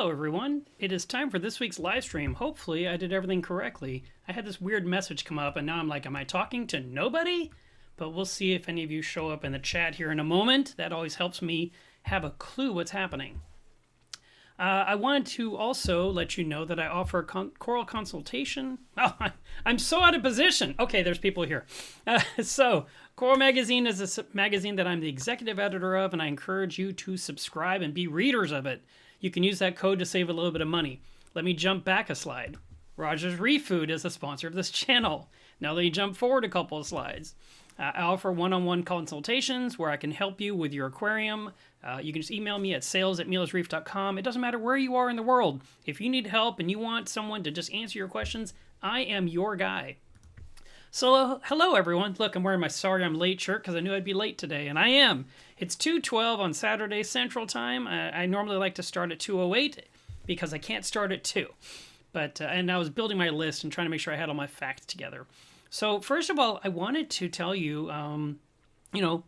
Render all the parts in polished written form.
Hello everyone, it is time for this week's live stream. Hopefully I did everything correctly. I had this weird message come up and now I'm like, am I talking to nobody? But we'll see if any of you show up in the chat here in a moment. That always helps me have a clue what's happening. I wanted to also let you know that I offer a coral consultation. Oh, I'm so out of position. Okay, there's people here. So, Coral Magazine is a magazine that I'm the executive editor of, and I encourage you to subscribe and be readers of it. You can use that code to save a little bit of money. Let me jump back a slide. Rogers Reef Food is a sponsor of this channel. Now let me jump forward a couple of slides. I offer one-on-one consultations where I can help you with your aquarium. You can just email me at sales@mealisreef.com. It doesn't matter where you are in the world. If you need help and you want someone to just answer your questions, I am your guy. So, hello everyone. Look, I'm wearing my sorry I'm late shirt because I knew I'd be late today, and I am. It's 2:12 on Saturday Central Time. I normally like to start at 2:08 because I can't start at 2. But, and I was building my list and trying to make sure I had all my facts together. So, first of all, I wanted to tell you,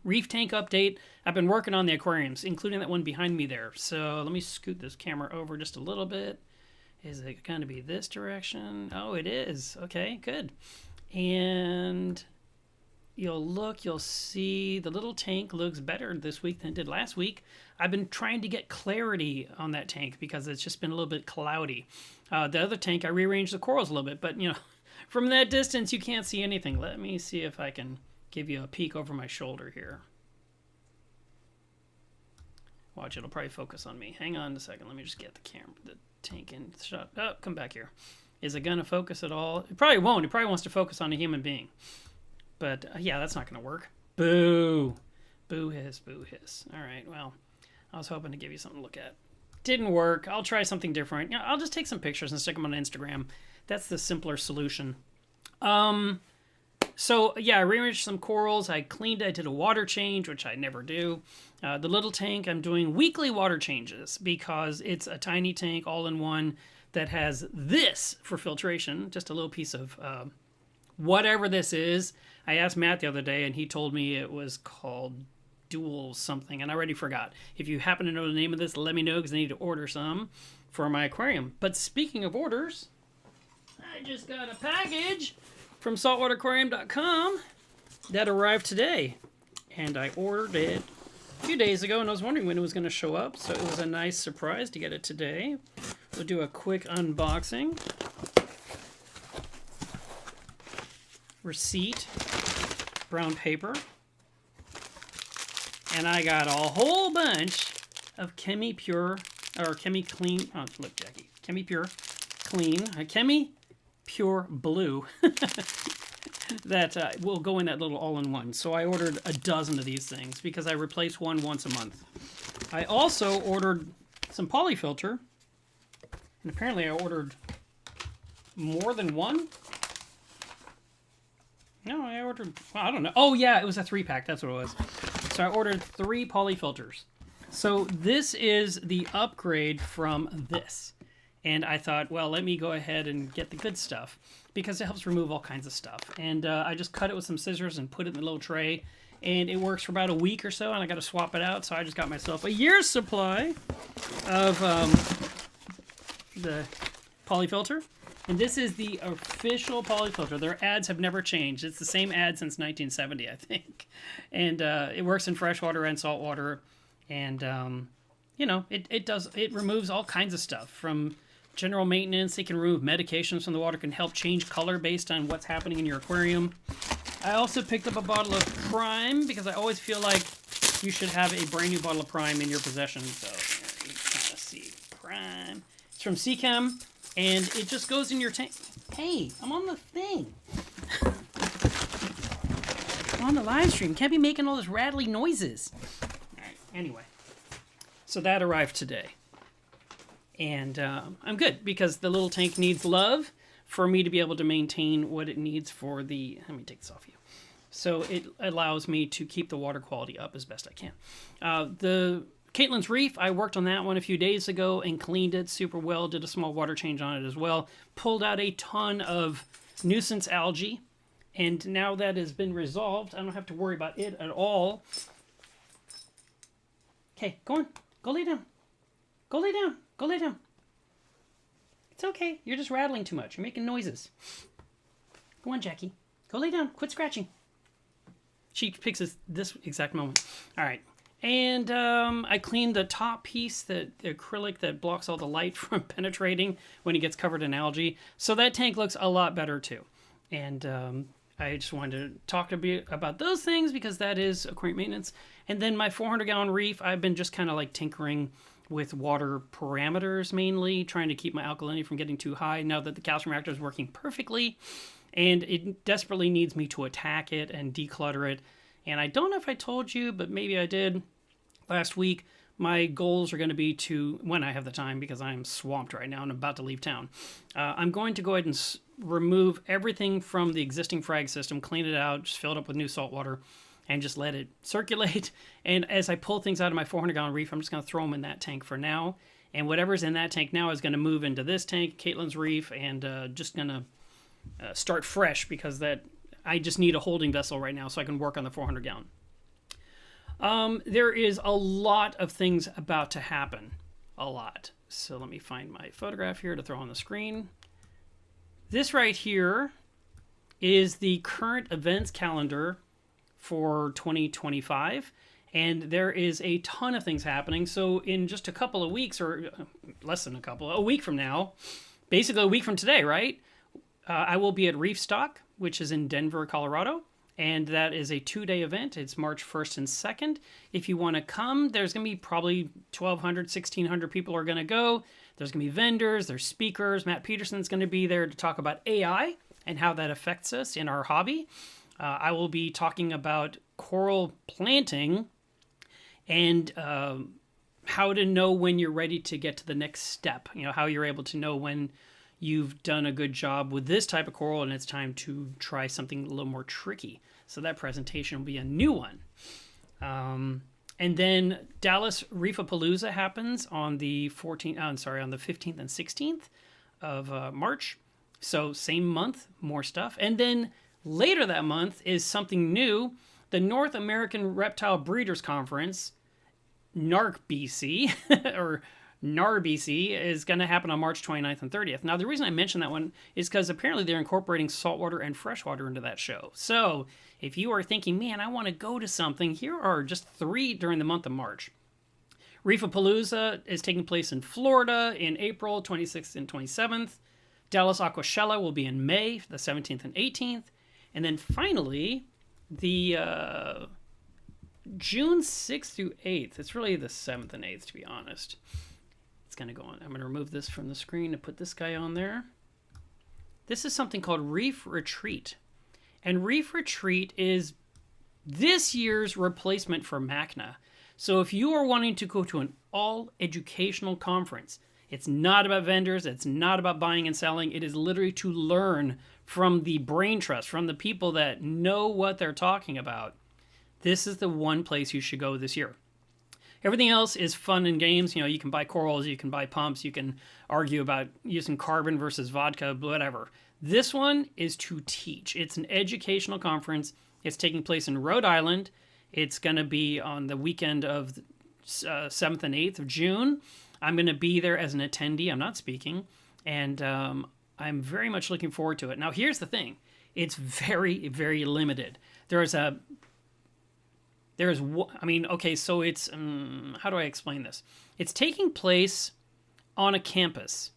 reef tank update. I've been working on the aquariums, including that one behind me there. So, let me scoot this camera over just a little bit. Is it going to be this direction? Oh, it is. Okay, good. And you'll see the little tank looks better this week than it did last week. I've been trying to get clarity on that tank because it's just been a little bit cloudy. The other tank, I rearranged the corals a little bit, but from that distance, you can't see anything. Let me see if I can give you a peek over my shoulder here. Watch, it'll probably focus on me. Hang on a second. Let me just get the tank in shot. Oh, come back here. Is it going to focus at all? It probably won't. It probably wants to focus on a human being. But, yeah, that's not going to work. Boo. Boo hiss, boo hiss. All right, well, I was hoping to give you something to look at. Didn't work. I'll try something different. I'll just take some pictures and stick them on Instagram. That's the simpler solution. So, yeah, I rearranged some corals. I cleaned it. I did a water change, which I never do. The little tank, I'm doing weekly water changes because it's a tiny tank all-in-one that has this for filtration, just a little piece of whatever this is. I asked Matt the other day, and he told me it was called Dual something, and I already forgot. If you happen to know the name of this, let me know, because I need to order some for my aquarium. But speaking of orders, I just got a package from saltwateraquarium.com that arrived today, and I ordered it a few days ago, and I was wondering when it was going to show up, so it was a nice surprise to get it today. We'll do a quick unboxing. Receipt, brown paper, and I got a whole bunch of Chemi Pure, or Chemi Clean, oh, look, Jackie, Chemi Pure Clean, Chemi Pure Blue, that will go in that little all-in-one. So I ordered a dozen of these things because I replace one once a month. I also ordered some polyfilter, and apparently I ordered more than one. No, I ordered, well, I don't know. Oh, yeah, it was a 3-pack. That's what it was. So I ordered 3 polyfilters. So this is the upgrade from this. And I thought, well, let me go ahead and get the good stuff because it helps remove all kinds of stuff. And I just cut it with some scissors and put it in the little tray. And it works for about a week or so, and I got to swap it out. So I just got myself a year's supply of the polyfilter. And this is the official polyfilter. Their ads have never changed. It's the same ad since 1970, I think. And it works in freshwater and saltwater. And, it removes all kinds of stuff from general maintenance. It can remove medications from the water, can help change color based on what's happening in your aquarium. I also picked up a bottle of Prime because I always feel like you should have a brand new bottle of Prime in your possession. So, here, you kind of see Prime. It's from Seachem. And it just goes in your tank. Hey, I'm on the thing. I'm on the live stream. Can't be making all those rattly noises. All right, anyway. So that arrived today. And I'm good because the little tank needs love for me to be able to maintain what it needs for the... Let me take this off you. So it allows me to keep the water quality up as best I can. The Caitlin's Reef, I worked on that one a few days ago and cleaned it super well, did a small water change on it as well, pulled out a ton of nuisance algae, and now that has been resolved, I don't have to worry about it at all. Okay, go on. Go lay down. Go lay down. Go lay down. It's okay. You're just rattling too much. You're making noises. Go on, Jackie. Go lay down. Quit scratching. She picks this exact moment. All right. And I cleaned the top piece, the acrylic that blocks all the light from penetrating when it gets covered in algae. So that tank looks a lot better too. And I just wanted to talk a bit about those things because that is aquarium maintenance. And then my 400-gallon reef, I've been just kind of like tinkering with water parameters mainly, trying to keep my alkalinity from getting too high now that the calcium reactor is working perfectly. And it desperately needs me to attack it and declutter it. And I don't know if I told you, but maybe I did last week. My goals are going to be to, when I have the time, because I'm swamped right now and I'm about to leave town, I'm going to go ahead and remove everything from the existing frag system, clean it out, just fill it up with new salt water, and just let it circulate. And as I pull things out of my 400-gallon reef, I'm just going to throw them in that tank for now. And whatever's in that tank now is going to move into this tank, Caitlin's reef, and just going to start fresh because I just need a holding vessel right now so I can work on the 400-gallon. There is a lot of things about to happen. A lot. So let me find my photograph here to throw on the screen. This right here is the current events calendar for 2025. And there is a ton of things happening. So in just a couple of weeks, or less than a week from now, basically a week from today, right? I will be at Reef Stock, which is in Denver, Colorado. And that is a 2-day event. It's March 1st and 2nd. If you want to come, there's going to be probably 1,200, 1,600 people are going to go. There's going to be vendors, there's speakers. Matt Peterson's going to be there to talk about AI and how that affects us in our hobby. I will be talking about coral planting and how to know when you're ready to get to the next step. You know, how you're able to know when you've done a good job with this type of coral and it's time to try something a little more tricky. So that presentation will be a new one. And then Dallas Reefapalooza happens on the 15th and 16th of March. So same month, more stuff. And then later that month is something new, the North American Reptile Breeders Conference, NARC-BC, or NARBC, is going to happen on March 29th and 30th. Now, the reason I mention that one is because apparently they're incorporating saltwater and freshwater into that show. So if you are thinking, man, I want to go to something, here are just 3 during the month of March. Reefapalooza is taking place in Florida in April 26th and 27th. Dallas Aquashella will be in May, the 17th and 18th. And then finally, the June 6th through 8th. It's really the 7th and 8th, to be honest. It's going to go on. I'm going to remove this from the screen and put this guy on there. This is something called Reef Retreat. And Reef Retreat is this year's replacement for MACNA. So if you are wanting to go to an all-educational conference, it's not about vendors, it's not about buying and selling, it is literally to learn from the brain trust, from the people that know what they're talking about. This is the one place you should go this year. Everything else is fun and games. You know, you can buy corals, you can buy pumps, you can argue about using carbon versus vodka, whatever. This one is to teach. It's an educational conference. It's taking place in Rhode Island. It's going to be on the weekend of 7th and 8th of June. I'm going to be there as an attendee. I'm not speaking. And I'm very much looking forward to it. Now, here's the thing. It's very, very limited. So it's, how do I explain this? It's taking place on a campus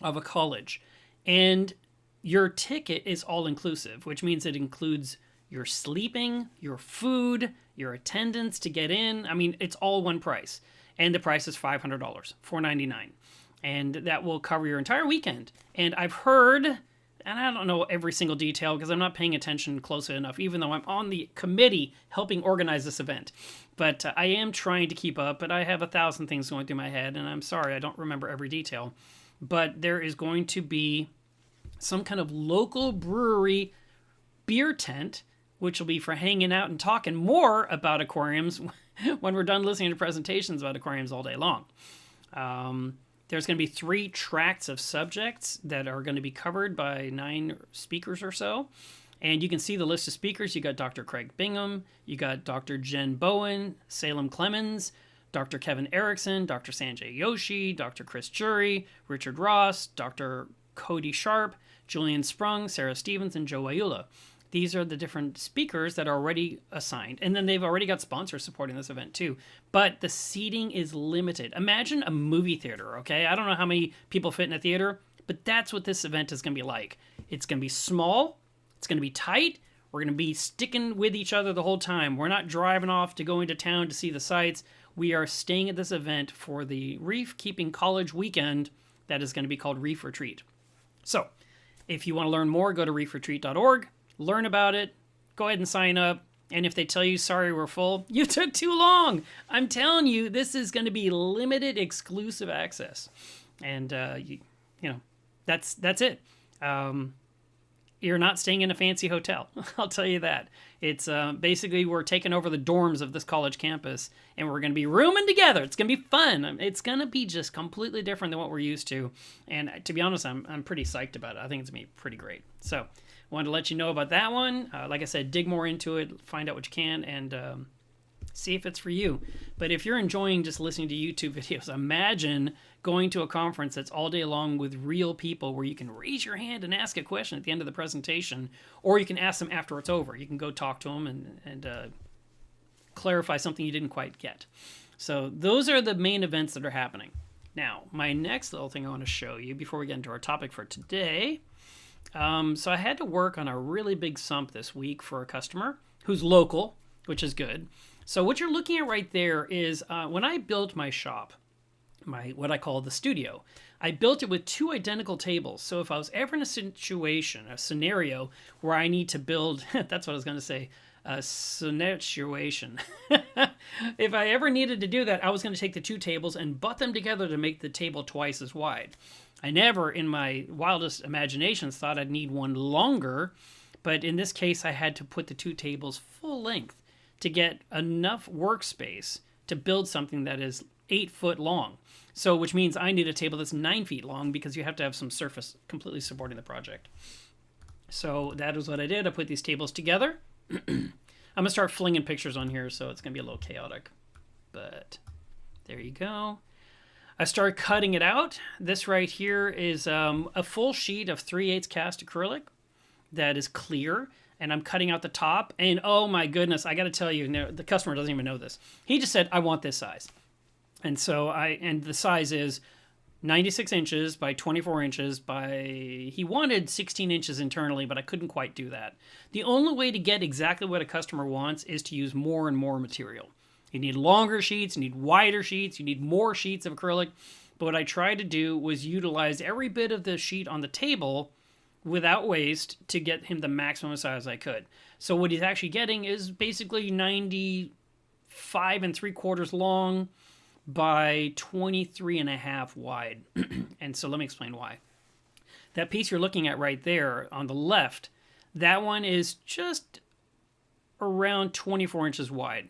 of a college. And your ticket is all-inclusive, which means it includes your sleeping, your food, your attendance to get in. I mean, it's all one price. And the price is $500, $499. And that will cover your entire weekend. And I've heard, and I don't know every single detail because I'm not paying attention closely enough, even though I'm on the committee helping organize this event. But I am trying to keep up, but I have 1,000 things going through my head, and I'm sorry, I don't remember every detail. But there is going to be some kind of local brewery beer tent, which will be for hanging out and talking more about aquariums when we're done listening to presentations about aquariums all day long. There's going to be 3 tracts of subjects that are going to be covered by 9 speakers or so. And you can see the list of speakers. You got Dr. Craig Bingham, you got Dr. Jen Bowen, Salem Clemens, Dr. Kevin Erickson, Dr. Sanjay Yoshi, Dr. Chris Jury, Richard Ross, Dr. Cody Sharp, Julian Sprung, Sarah Stevens, and Joe Ayula. These are the different speakers that are already assigned. And then they've already got sponsors supporting this event too. But the seating is limited. Imagine a movie theater, okay? I don't know how many people fit in a theater, but that's what this event is going to be like. It's going to be small. It's going to be tight. We're going to be sticking with each other the whole time. We're not driving off to go into town to see the sights. We are staying at this event for the Reef Keeping College weekend that is going to be called Reef Retreat. So, if you want to learn more, go to reefretreat.org, learn about it, go ahead and sign up. And if they tell you, sorry, we're full, you took too long. I'm telling you, this is going to be limited exclusive access. And, you know, that's it. You're not staying in a fancy hotel. I'll tell you that. It's basically we're taking over the dorms of this college campus, and we're going to be rooming together. It's going to be fun. It's going to be just completely different than what we're used to. And to be honest, I'm pretty psyched about it. I think it's going to be pretty great. So I wanted to let you know about that one. Like I said, dig more into it, find out what you can, and see if it's for you. But if you're enjoying just listening to YouTube videos, imagine going to a conference that's all day long with real people where you can raise your hand and ask a question at the end of the presentation, or you can ask them after it's over. You can go talk to them and clarify something you didn't quite get. So those are the main events that are happening. Now, my next little thing I want to show you before we get into our topic for today. So I had to work on a really big sump this week for a customer who's local, which is good. So what you're looking at right there is when I built my shop, what I call the studio, I built it with two identical tables. So if I was ever in a scenario where I need to build, that's what I was going to say, a situation. If I ever needed to do that, I was going to take the two tables and butt them together to make the table twice as wide. I never, in my wildest imaginations, thought I'd need one longer, but in this case, I had to put the two tables full length to get enough workspace to build something that is 8 foot long. So, which means I need a table that's 9 feet long because you have to have some surface completely supporting the project. So that is what I did. I put these tables together. I'm going to start flinging pictures on here, so it's going to be a little chaotic. But there you go. I started cutting it out. This right here is a full sheet of 3/8 cast acrylic that is clear. And I'm cutting out the top. And oh my goodness, I got to tell you, the customer doesn't even know this. He just said, I want this size. And so and the size is 96 inches by 24 inches he wanted 16 inches internally, but I couldn't quite do that. The only way to get exactly what a customer wants is to use more and more material. You need longer sheets, you need wider sheets, you need more sheets of acrylic. But what I tried to do was utilize every bit of the sheet on the table without waste to get him the maximum size I could. So what he's actually getting is basically 95 3/4 long by 23.5 wide. And so let me explain why. That piece you're looking at right there on the left, that one is just around 24 inches wide.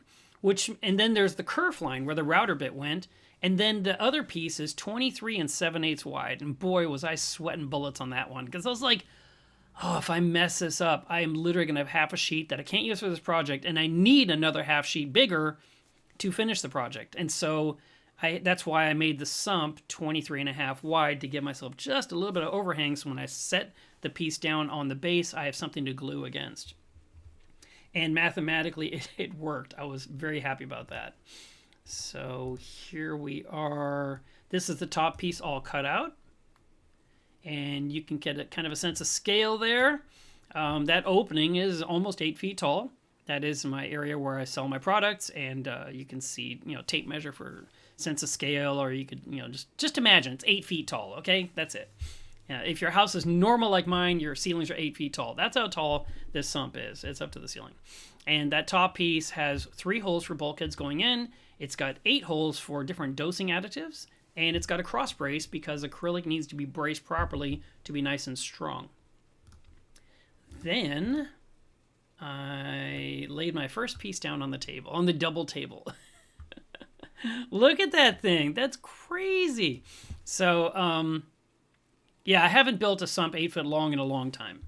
And then there's the kerf line where the router bit went, and then the other piece is 23 7/8 wide. And boy, was I sweating bullets on that one, because I was like, oh, if I mess this up, I am literally going to have half a sheet that I can't use for this project, and I need another half sheet bigger to finish the project. And so that's why I made the sump 23.5 wide, to give myself just a little bit of overhang, so when I set the piece down on the base, I have something to glue against. And mathematically, it worked. I was very happy about that. So here we are. This is the top piece all cut out. And you can get kind of a sense of scale there. That opening is almost 8 feet tall. That is my area where I sell my products. And you can see, tape measure for sense of scale, or you could, just imagine it's 8 feet tall. Okay, that's it. If your house is normal like mine, your ceilings are 8 feet tall. That's how tall this sump is. It's up to the ceiling. And that top piece has 3 holes for bulkheads going in. It's got 8 holes for different dosing additives. And it's got a cross brace because acrylic needs to be braced properly to be nice and strong. Then I laid my first piece down on the table, on the double table. Look at that thing. That's crazy. So, yeah, I haven't built a sump 8 foot long in a long time.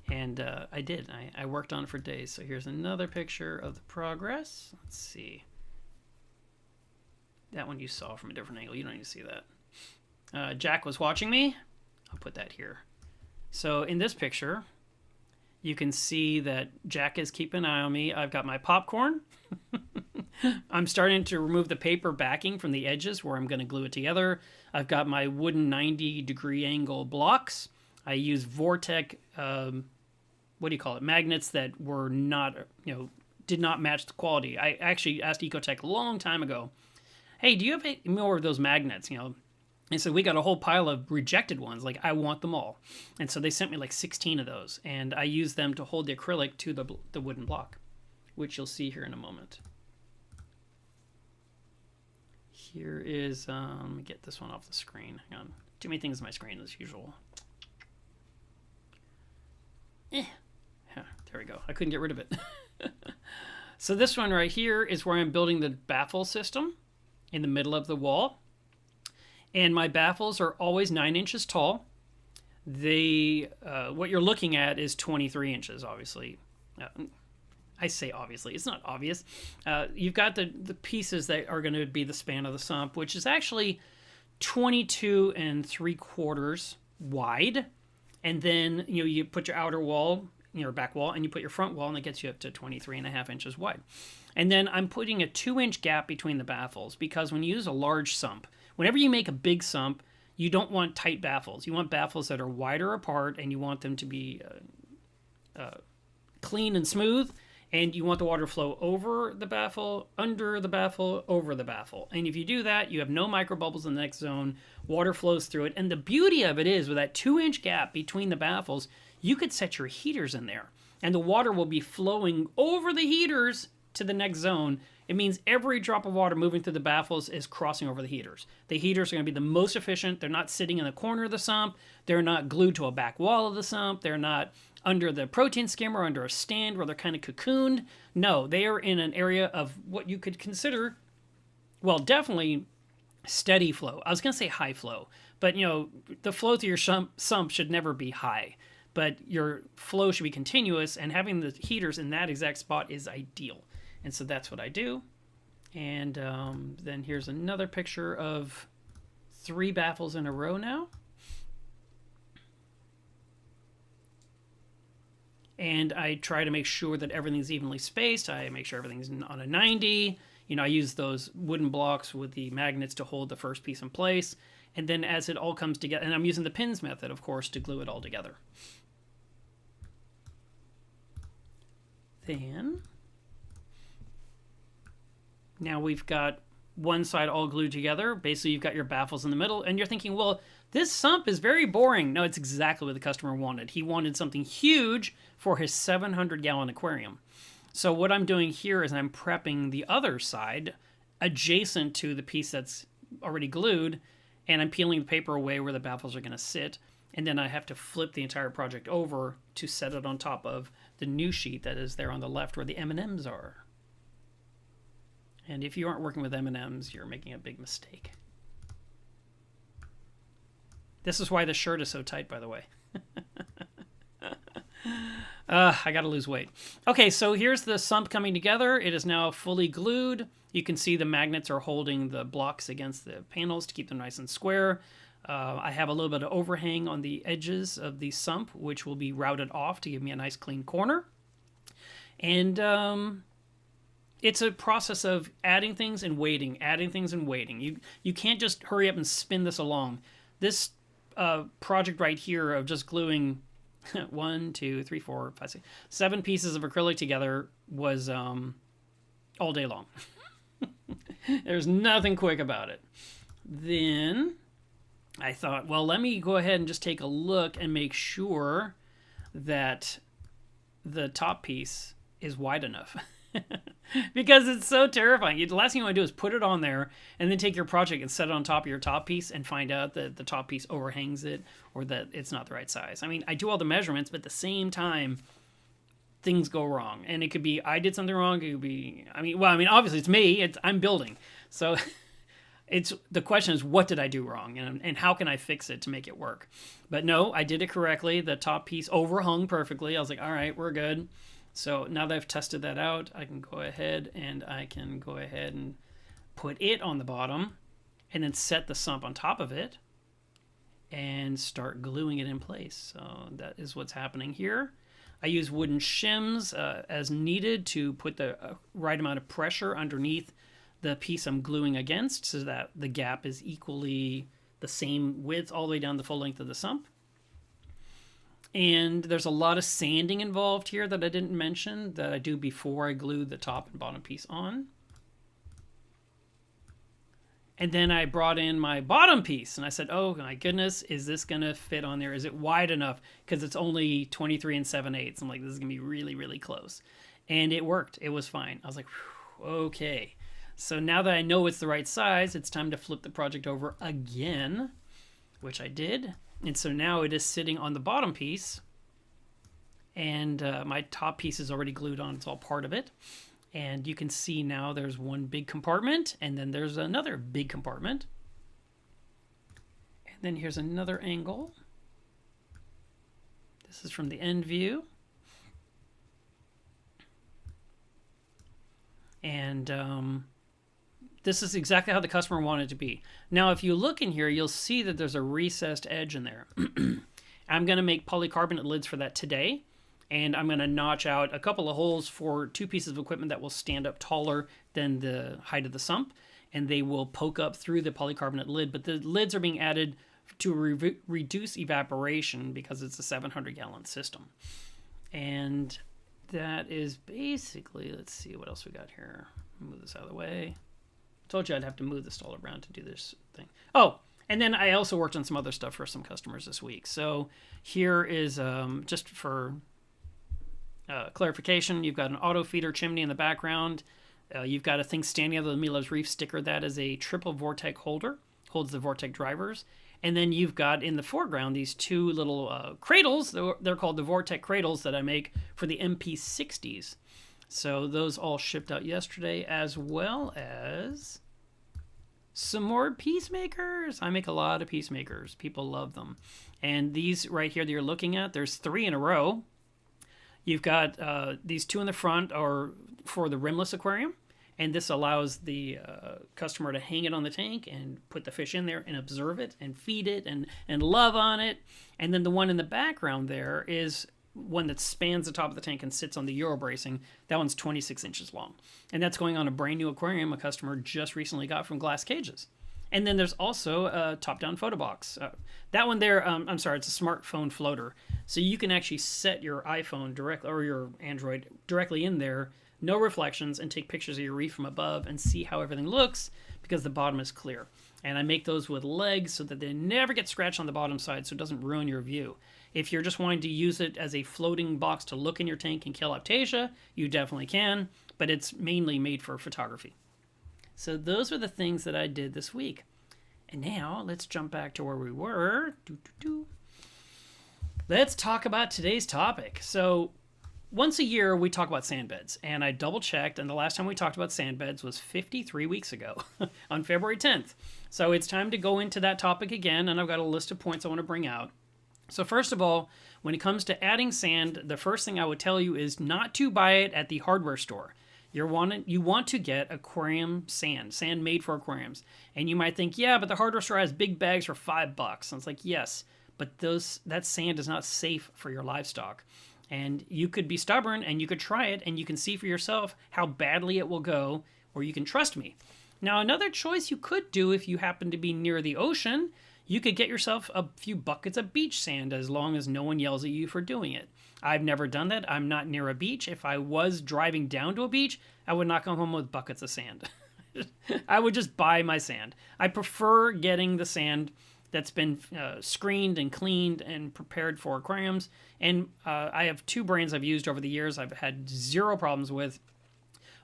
And I did. I worked on it for days. So here's another picture of the progress. Let's see. That one you saw from a different angle. You don't need to see that. Jack was watching me. I'll put that here. So in this picture, you can see that Jack is keeping an eye on me. I've got my popcorn. I'm starting to remove the paper backing from the edges where I'm going to glue it together. I've got my wooden 90-degree angle blocks. I use Vortex, what do you call it, magnets that were not, did not match the quality. I actually asked Ecotech a long time ago, hey, do you have any more of those magnets, And so we got a whole pile of rejected ones. Like, I want them all. And so they sent me like 16 of those. And I used them to hold the acrylic to the wooden block, which you'll see here in a moment. Here is, let me get this one off the screen. Hang on. Too many things on my screen as usual. Yeah, there we go. I couldn't get rid of it. So this one right here is where I'm building the baffle system in the middle of the wall. And my baffles are always 9 inches tall. They, what you're looking at is 23 inches, obviously. I say obviously, it's not obvious. You've got the pieces that are going to be the span of the sump, which is actually 22 3/4 wide. And then, you put your outer wall, your back wall, and you put your front wall, and it gets you up to 23.5 inches wide. And then I'm putting a 2-inch gap between the baffles, because when you use a large sump, whenever you make a big sump, you don't want tight baffles. You want baffles that are wider apart, and you want them to be clean and smooth, and you want the water to flow over the baffle, under the baffle, over the baffle. And if you do that, you have no microbubbles in the next zone, water flows through it, and the beauty of it is, with that 2-inch gap between the baffles, you could set your heaters in there, and the water will be flowing over the heaters to the next zone. It means every drop of water moving through the baffles is crossing over the heaters. The heaters are going to be the most efficient. They're not sitting in the corner of the sump. They're not glued to a back wall of the sump. They're not under the protein skimmer, under a stand where they're kind of cocooned. No, they are in an area of what you could consider, well, definitely steady flow. I was going to say high flow, but the flow through your sump should never be high, but your flow should be continuous, and having the heaters in that exact spot is ideal. And so that's what I do. And then here's another picture of 3 baffles in a row now. And I try to make sure that everything's evenly spaced. I make sure everything's on a 90. I use those wooden blocks with the magnets to hold the first piece in place. And then as it all comes together, and I'm using the pins method, of course, to glue it all together. Then, now we've got one side all glued together. Basically, you've got your baffles in the middle, and you're thinking, well, this sump is very boring. No, it's exactly what the customer wanted. He wanted something huge for his 700-gallon aquarium. So what I'm doing here is I'm prepping the other side adjacent to the piece that's already glued, and I'm peeling the paper away where the baffles are going to sit. And then I have to flip the entire project over to set it on top of the new sheet that is there on the left where the M&Ms are. And if you aren't working with M&Ms, you're making a big mistake. This is why the shirt is so tight, by the way. I gotta lose weight. Okay, so here's the sump coming together. It is now fully glued. You can see the magnets are holding the blocks against the panels to keep them nice and square. I have a little bit of overhang on the edges of the sump, which will be routed off to give me a nice clean corner. And it's a process of adding things and waiting, adding things and waiting. You can't just hurry up and spin this along. This project right here of just gluing 1, 2, 3, 4, 5, 6, 7 pieces of acrylic together was all day long. There's nothing quick about it. Then I thought, well, let me go ahead and just take a look and make sure that the top piece is wide enough. Because it's so terrifying. The last thing you want to do is put it on there and then take your project and set it on top of your top piece and find out that the top piece overhangs it or that it's not the right size. I mean, I do all the measurements, but at the same time, things go wrong. And it could be I did something wrong. It could be, obviously it's me. I'm building. So the question is, what did I do wrong? And how can I fix it to make it work? But no, I did it correctly. The top piece overhung perfectly. I was like, all right, we're good. So now that I've tested that out, I can go ahead and put it on the bottom, and then set the sump on top of it and start gluing it in place. So that is what's happening here. I use wooden shims as needed to put the right amount of pressure underneath the piece I'm gluing against so that the gap is equally the same width all the way down the full length of the sump. And there's a lot of sanding involved here that I didn't mention that I do before I glue the top and bottom piece on. And then I brought in my bottom piece and I said, oh my goodness, is this going to fit on there? Is it wide enough? Because it's only 23 7/8. I'm like, this is going to be really, really close. And it worked. It was fine. I was like, okay. So now that I know it's the right size, it's time to flip the project over again, which I did. And so now it is sitting on the bottom piece. And my top piece is already glued on. It's all part of it. And you can see now there's one big compartment, and then there's another big compartment. And then here's another angle. This is from the end view. And this is exactly how the customer wanted it to be. Now, if you look in here, you'll see that there's a recessed edge in there. I'm going to make polycarbonate lids for that today. And I'm going to notch out a couple of holes for two pieces of equipment that will stand up taller than the height of the sump. And they will poke up through the polycarbonate lid. But the lids are being added to reduce evaporation because it's a 700-gallon system. And that is basically, let's see what else we got here. Move this out of the way. I told you I'd have to move this all around to do this thing. Oh, and then I also worked on some other stuff for some customers this week. So here is just for clarification, you've got an auto feeder chimney in the background. You've got a thing standing out of the Milo's Reef sticker. That is a triple Vortec holder, holds the Vortec drivers. And then you've got in the foreground these two little cradles. They're called the Vortec cradles that I make for the MP60s. So those all shipped out yesterday, as well as some more peacemakers. I make a lot of peacemakers. People love them. And these right here that you're looking at, there's 3 in a row. You've got these 2 in the front are for the rimless aquarium, and this allows the customer to hang it on the tank and put the fish in there and observe it and feed it and love on it. And then the one in the background there is one that spans the top of the tank and sits on the Euro bracing. That one's 26 inches long. And that's going on a brand new aquarium a customer just recently got from Glass Cages. And then there's also a top-down photo box. That one there, I'm sorry, it's a smartphone floater. So you can actually set your iPhone directly or your Android directly in there, no reflections, and take pictures of your reef from above and see how everything looks because the bottom is clear. And I make those with legs so that they never get scratched on the bottom side so it doesn't ruin your view. If you're just wanting to use it as a floating box to look in your tank and kill Aptasia, you definitely can, but it's mainly made for photography. So those are the things that I did this week. And now let's jump back to where we were. Let's talk about today's topic. So once a year we talk about sand beds, and I double checked, and the last time we talked about sand beds was 53 weeks ago on February 10th. So it's time to go into that topic again, and I've got a list of points I want to bring out. So first of all, when it comes to adding sand, the first thing I would tell you is not to buy it at the hardware store. You want to get aquarium sand made for aquariums. And you might think, yeah, but the hardware store has big bags for $5. And it's like, yes, but that sand is not safe for your livestock. And you could be stubborn and you could try it and you can see for yourself how badly it will go, or you can trust me. Now, another choice you could do if you happen to be near the ocean, you could get yourself a few buckets of beach sand as long as no one yells at you for doing it. I've never done that. I'm not near a beach. If I was driving down to a beach, I would not come home with buckets of sand. I would just buy my sand. I prefer getting the sand that's been screened and cleaned and prepared for aquariums. And I have 2 brands I've used over the years I've had 0 problems with.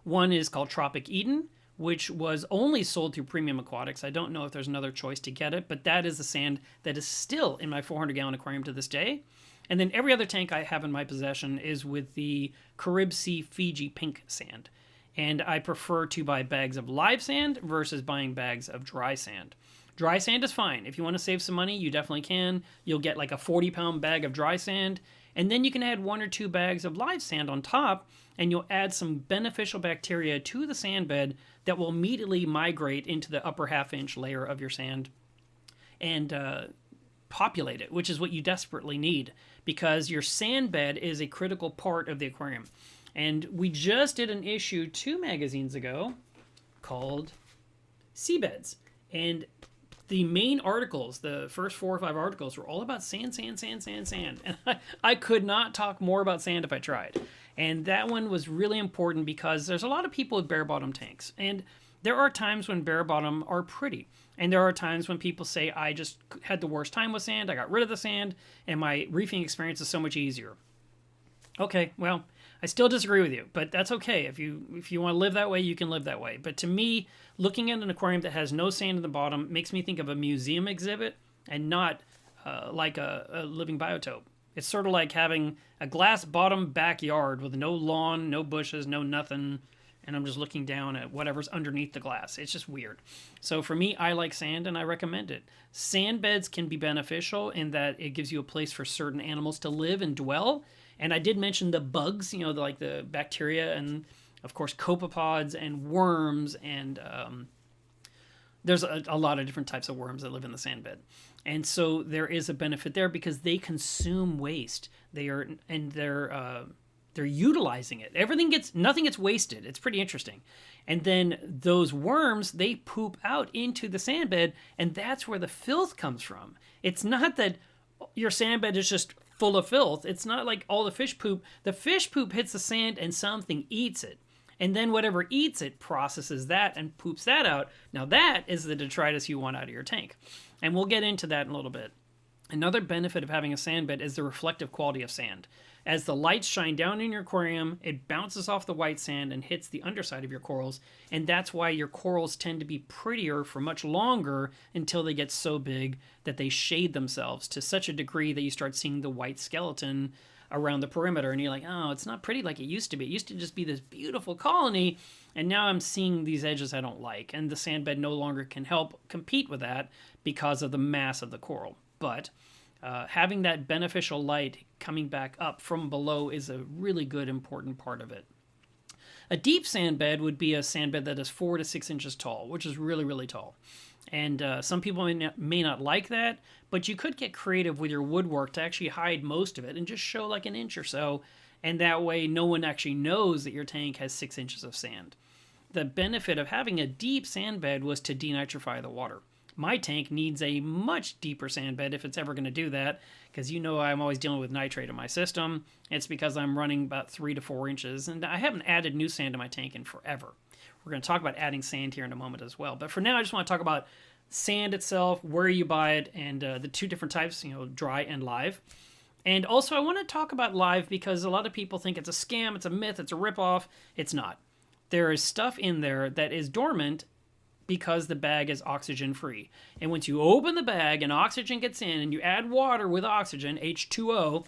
One is called Tropic Eden, which was only sold through Premium Aquatics. I don't know if there's another choice to get it, but that is the sand that is still in my 400-gallon aquarium to this day. And then every other tank I have in my possession is with the Carib Sea Fiji Pink sand. And I prefer to buy bags of live sand versus buying bags of dry sand. Dry sand is fine. If you want to save some money, you definitely can. You'll get like a 40-pound bag of dry sand, And then you can add 1 or 2 bags of live sand on top, and you'll add some beneficial bacteria to the sand bed that will immediately migrate into the upper half-inch layer of your sand and populate it, which is what you desperately need, because your sand bed is a critical part of the aquarium. And we just did an issue 2 magazines ago called Seabeds. And the main articles, the first 4 or 5 articles, were all about sand, sand, sand, sand, sand. And I could not talk more about sand if I tried. And that one was really important because there's a lot of people with bare bottom tanks. And there are times when bare bottom are pretty. And there are times when people say, I just had the worst time with sand, I got rid of the sand, and my reefing experience is so much easier. Okay, well, I still disagree with you, but that's okay. If you want to live that way, you can live that way. But to me, looking at an aquarium that has no sand in the bottom makes me think of a museum exhibit and not like a living biotope. It's sort of like having a glass bottom backyard with no lawn, no bushes, no nothing, and I'm just looking down at whatever's underneath the glass. It's just weird. So for me, I like sand and I recommend it. Sand beds can be beneficial in that it gives you a place for certain animals to live and dwell. And I did mention the bugs, like the bacteria and, of course, copepods and worms. And there's a lot of different types of worms that live in the sand bed. And so there is a benefit there because they consume waste. They're utilizing it. Nothing gets wasted. It's pretty interesting. And then those worms, they poop out into the sand bed, and that's where the filth comes from. It's not that your sand bed is just full of filth. It's not like all the fish poop. The fish poop hits the sand and something eats it. And then whatever eats it processes that and poops that out. Now that is the detritus you want out of your tank. And we'll get into that in a little bit. Another benefit of having a sand bed is the reflective quality of sand. As the lights shine down in your aquarium, it bounces off the white sand and hits the underside of your corals, and that's why your corals tend to be prettier for much longer until they get so big that they shade themselves to such a degree that you start seeing the white skeleton around the perimeter, and you're like, oh, it's not pretty like it used to be. It used to just be this beautiful colony, and now I'm seeing these edges I don't like, and the sand bed no longer can help compete with that because of the mass of the coral. But having that beneficial light coming back up from below is a really good, important part of it. A deep sand bed would be a sand bed that is 4 to 6 inches tall, which is really, really tall. And some people may not like that, but you could get creative with your woodwork to actually hide most of it and just show like an inch or so, and that way no one actually knows that your tank has 6 inches of sand. The benefit of having a deep sand bed was to denitrify the water. My tank needs a much deeper sand bed if it's ever going to do that, because I'm always dealing with nitrate in my system. It's because I'm running about 3 to 4 inches, and I haven't added new sand to my tank in forever. We're going to talk about adding sand here in a moment as well. But for now, I just want to talk about sand itself, where you buy it, and the 2 different types, dry and live. And also, I want to talk about live because a lot of people think it's a scam, it's a myth, it's a ripoff. It's not. There is stuff in there that is dormant because the bag is oxygen free. And once you open the bag and oxygen gets in and you add water with oxygen, H2O,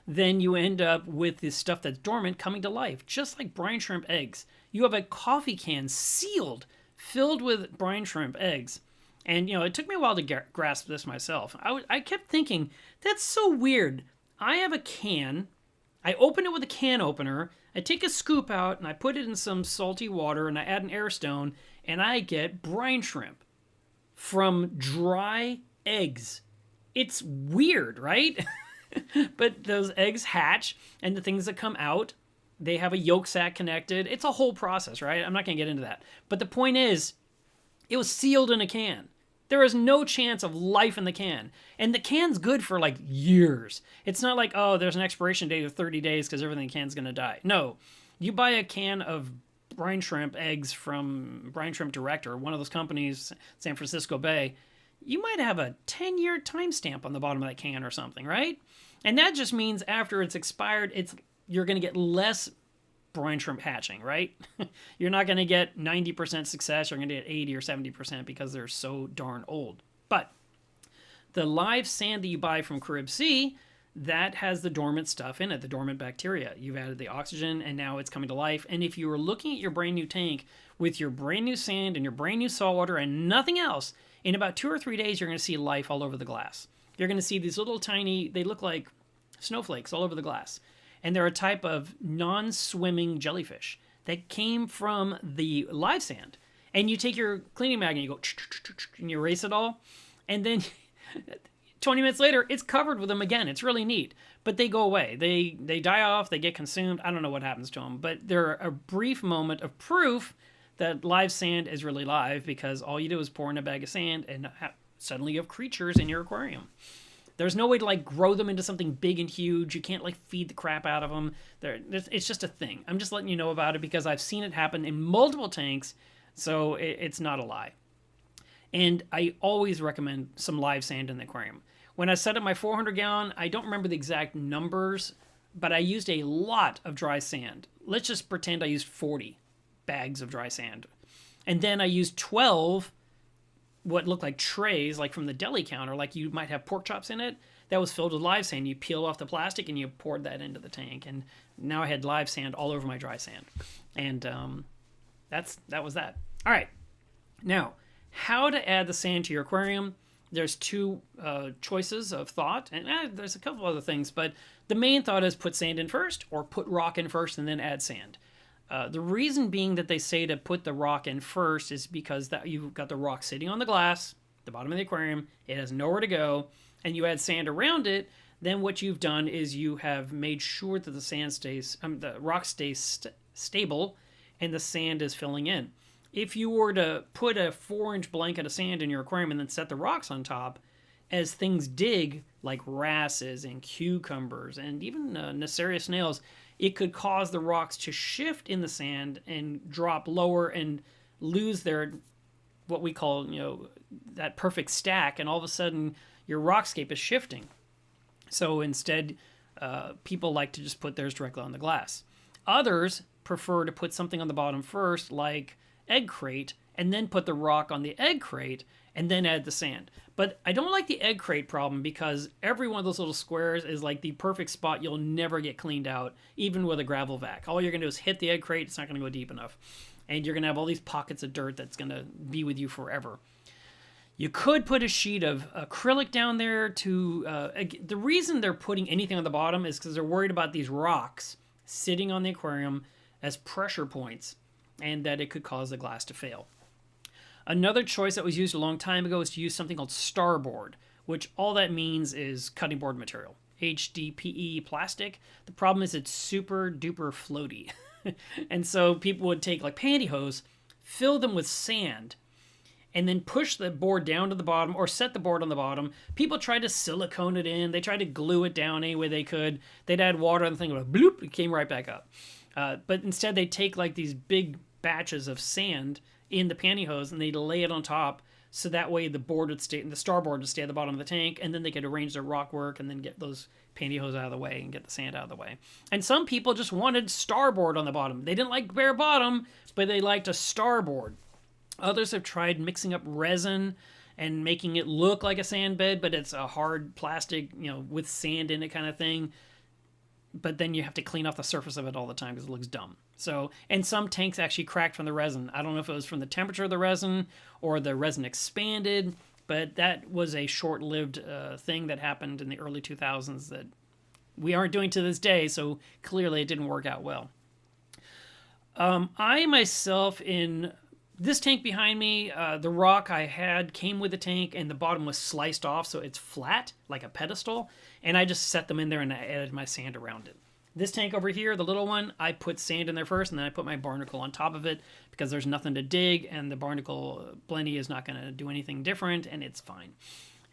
then you end up with this stuff that's dormant coming to life, just like brine shrimp eggs. You have a coffee can sealed, filled with brine shrimp eggs. And, it took me a while to grasp this myself. I kept thinking, that's so weird. I have a can, I open it with a can opener, I take a scoop out and I put it in some salty water and I add an air stone, and I get brine shrimp from dry eggs. It's weird, right? But those eggs hatch, and the things that come out, they have a yolk sac connected. It's a whole process, right? I'm not going to get into that. But the point is, it was sealed in a can. There is no chance of life in the can. And the can's good for like years. It's not like, oh, there's an expiration date of 30 days because everything in the can's going to die. No. You buy a can of brine shrimp eggs from Brine Shrimp Direct or one of those companies, San Francisco Bay, you might have a 10-year timestamp on the bottom of that can or something, right? And that just means after it's expired, you're going to get less brine shrimp hatching, right? You're not going to get 90% success. You're going to get 80 or 70% because they're so darn old. But the live sand that you buy from Carib Sea, that has the dormant stuff in it, the dormant bacteria. You've added the oxygen, and now it's coming to life. And if you were looking at your brand new tank with your brand new sand and your brand new saltwater and nothing else, in about 2 or 3 days, you're going to see life all over the glass. You're going to see these little tiny, they look like snowflakes all over the glass. And they're a type of non-swimming jellyfish that came from the live sand. And you take your cleaning mag and you go and you erase it all, and then 20 minutes later it's covered with them again. It's really neat, but they go away. They die off. They get consumed. I don't know what happens to them, but they're a brief moment of proof that live sand is really live, because all you do is pour in a bag of sand and suddenly you have creatures in your aquarium. There's no way to like grow them into something big and huge. You can't like feed the crap out of them. It's just a thing. I'm just letting you know about it because I've seen it happen in multiple tanks, so it's not a lie. And I always recommend some live sand in the aquarium. When I set up my 400 gallon, I don't remember the exact numbers, but I used a lot of dry sand. Let's just pretend I used 40 bags of dry sand. And then I used 12 what looked like trays, like from the deli counter, like you might have pork chops in it, that was filled with live sand. You peeled off the plastic and you poured that into the tank. And now I had live sand all over my dry sand. And that was that. All right. Now, how to add the sand to your aquarium. There's two choices of thought, and there's a couple other things, but the main thought is put sand in first or put rock in first and then add sand. The reason being that they say to put the rock in first is because that you've got the rock sitting on the glass, the bottom of the aquarium, it has nowhere to go, and you add sand around it, then what you've done is you have made sure that the rock stays stable and the sand is filling in. If you were to put a 4-inch blanket of sand in your aquarium and then set the rocks on top, as things dig, like wrasses and cucumbers and even nacerious snails, it could cause the rocks to shift in the sand and drop lower and lose their, what we call, that perfect stack, and all of a sudden your rockscape is shifting. So instead, people like to just put theirs directly on the glass. Others prefer to put something on the bottom first, like egg crate, and then put the rock on the egg crate and then add the sand. But I don't like the egg crate problem because every one of those little squares is like the perfect spot you'll never get cleaned out, even with a gravel vac. All you're going to do is hit the egg crate. It's not going to go deep enough. And you're going to have all these pockets of dirt that's going to be with you forever. You could put a sheet of acrylic down there to... the reason they're putting anything on the bottom is because they're worried about these rocks sitting on the aquarium as pressure points, and that it could cause the glass to fail. Another choice that was used a long time ago is to use something called starboard, which all that means is cutting board material. HDPE plastic. The problem is it's super duper floaty. And so people would take like pantyhose, fill them with sand, and then push the board down to the bottom or set the board on the bottom. People tried to silicone it in. They tried to glue it down any way they could. They'd add water and the thing would bloop, it came right back up. But instead they take like these big batches of sand in the pantyhose and they'd lay it on top, so that way the board would stay, the starboard would stay at the bottom of the tank, and then they could arrange their rock work and then get those pantyhose out of the way and get the sand out of the way. And some people just wanted starboard on the bottom. They didn't like bare bottom, but they liked a starboard. Others have tried mixing up resin and making it look like a sand bed, but it's a hard plastic, with sand in it kind of thing. But then you have to clean off the surface of it all the time because it looks dumb. So, and some tanks actually cracked from the resin. I don't know if it was from the temperature of the resin or the resin expanded, but that was a short-lived thing that happened in the early 2000s that we aren't doing to this day, so clearly it didn't work out well. I myself, in this tank behind me, the rock I had came with the tank and the bottom was sliced off, so it's flat like a pedestal, and I just set them in there and I added my sand around it. This tank over here, the little one, I put sand in there first, and then I put my barnacle on top of it because there's nothing to dig, and the barnacle blenny is not going to do anything different, and it's fine.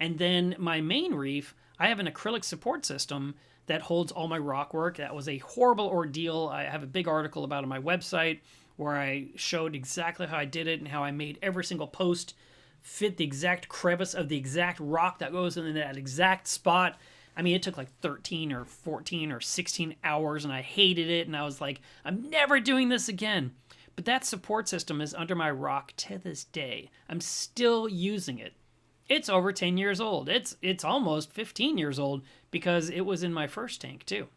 And then my main reef, I have an acrylic support system that holds all my rock work. That was a horrible ordeal. I have a big article about it on my website where I showed exactly how I did it and how I made every single post fit the exact crevice of the exact rock that goes in that exact spot. I mean, it took like 13 or 14 or 16 hours, and I hated it, and I was like, I'm never doing this again. But that support system is under my rock to this day. I'm still using it. It's over 10 years old. It's almost 15 years old because it was in my first tank too,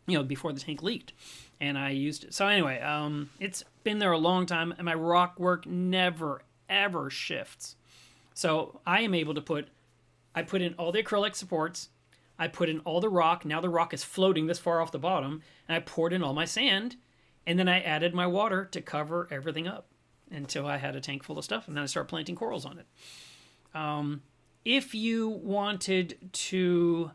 before the tank leaked, and I used it. So anyway, it's been there a long time, and my rock work never, ever shifts. So I am able to I put in all the acrylic supports, I put in all the rock. Now the rock is floating this far off the bottom, and I poured in all my sand, and then I added my water to cover everything up until I had a tank full of stuff, and then I started planting corals on it. If you wanted to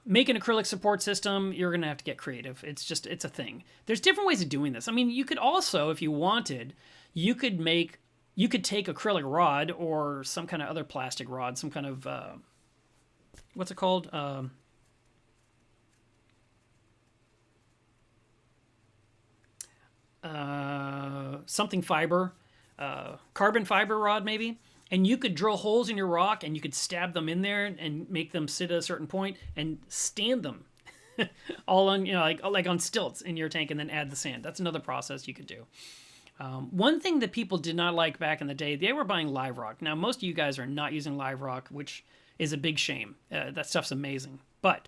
make an acrylic support system, you're going to have to get creative. It's a thing. There's different ways of doing this. I mean, you could also, if you wanted, you could take acrylic rod or some kind of other plastic rod, some kind of, what's it called? Something fiber, carbon fiber rod maybe. And you could drill holes in your rock and you could stab them in there and make them sit at a certain point and stand them all on, like on stilts in your tank and then add the sand. That's another process you could do. One thing that people did not like back in the day, they were buying live rock. Now, most of you guys are not using live rock, which is a big shame. That stuff's amazing. But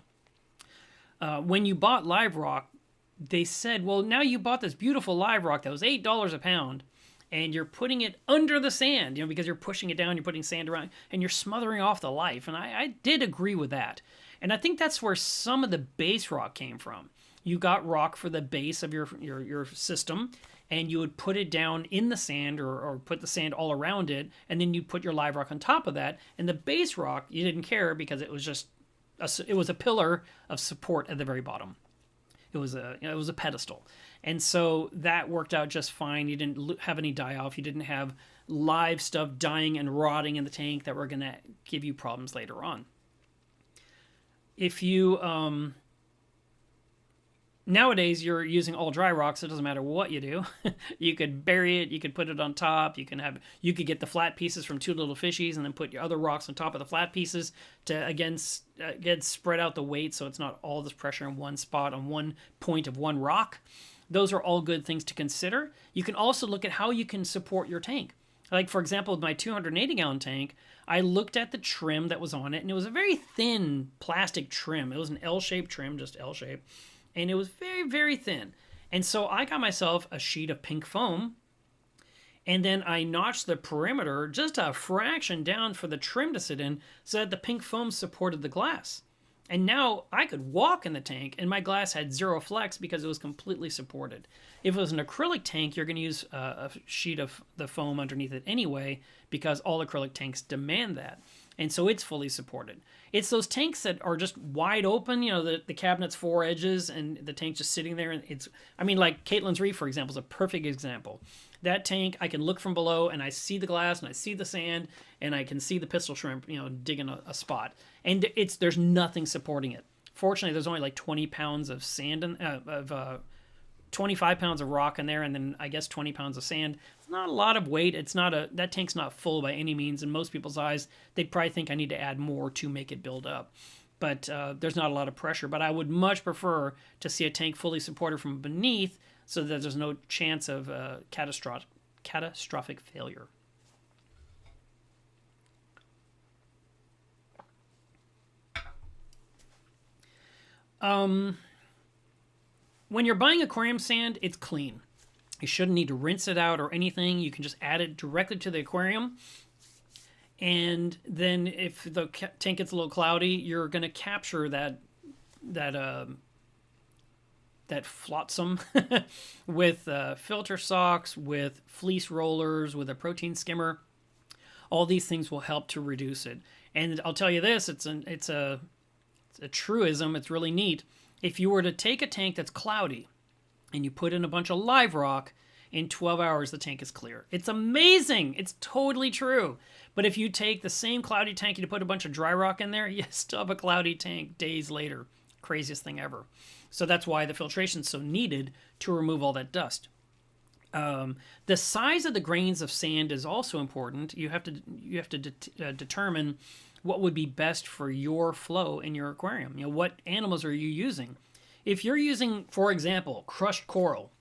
when you bought live rock, they said, well, now you bought this beautiful live rock that was $8 a pound, and you're putting it under the sand, because you're pushing it down, you're putting sand around, and you're smothering off the life. And I did agree with that. And I think that's where some of the base rock came from. You got rock for the base of your system, and you would put it down in the sand or put the sand all around it, and then you put your live rock on top of that. And the base rock, you didn't care because it was just it was a pillar of support at the very bottom. It was a pedestal. And so that worked out just fine. You didn't have any die-off. You didn't have live stuff dying and rotting in the tank that were going to give you problems later on. If you nowadays you're using all dry rocks, so it doesn't matter what you do. You could bury it, you could put it on top, you could get the flat pieces from Two Little Fishies and then put your other rocks on top of the flat pieces to again spread out the weight so it's not all this pressure in one spot on one point of one rock. Those are all good things to consider. You can also look at how you can support your tank. Like, for example, with my 280-gallon tank, I looked at the trim that was on it, and it was a very thin plastic trim. It was an L-shaped trim, just L-shaped, and it was very, very thin. And so I got myself a sheet of pink foam, and then I notched the perimeter just a fraction down for the trim to sit in so that the pink foam supported the glass. And now I could walk in the tank, and my glass had zero flex because it was completely supported. If it was an acrylic tank, you're going to use a sheet of the foam underneath it anyway because all acrylic tanks demand that. And so it's fully supported. It's those tanks that are just wide open, the cabinet's four edges and the tank's just sitting there. And like Caitlin's Reef, for example, is a perfect example. That tank, I can look from below and I see the glass and I see the sand and I can see the pistol shrimp, digging a spot. And there's nothing supporting it. Fortunately, there's only like 20 pounds of sand, 25 pounds of rock in there, and then I guess 20 pounds of sand. It's not a lot of weight. That tank's not full by any means. In most people's eyes, they'd probably think I need to add more to make it build up. But there's not a lot of pressure. But I would much prefer to see a tank fully supported from beneath so that there's no chance of catastrophic failure. When you're buying aquarium sand, it's clean. You shouldn't need to rinse it out or anything. You can just add it directly to the aquarium. And then if the tank gets a little cloudy, you're going to capture that flotsam with filter socks, with fleece rollers, with a protein skimmer. All these things will help to reduce it. And I'll tell you this, it's a truism. It's really neat. If you were to take a tank that's cloudy and you put in a bunch of live rock, in 12 hours the tank is clear. It's amazing. It's totally true. But if you take the same cloudy tank and you put a bunch of dry rock in there, you still have a cloudy tank days later. Craziest thing ever. So that's why the filtration is so needed to remove all that dust. The size of the grains of sand is also important. You have to determine what would be best for your flow in your aquarium. What animals are you using? If you're using, for example, crushed coral,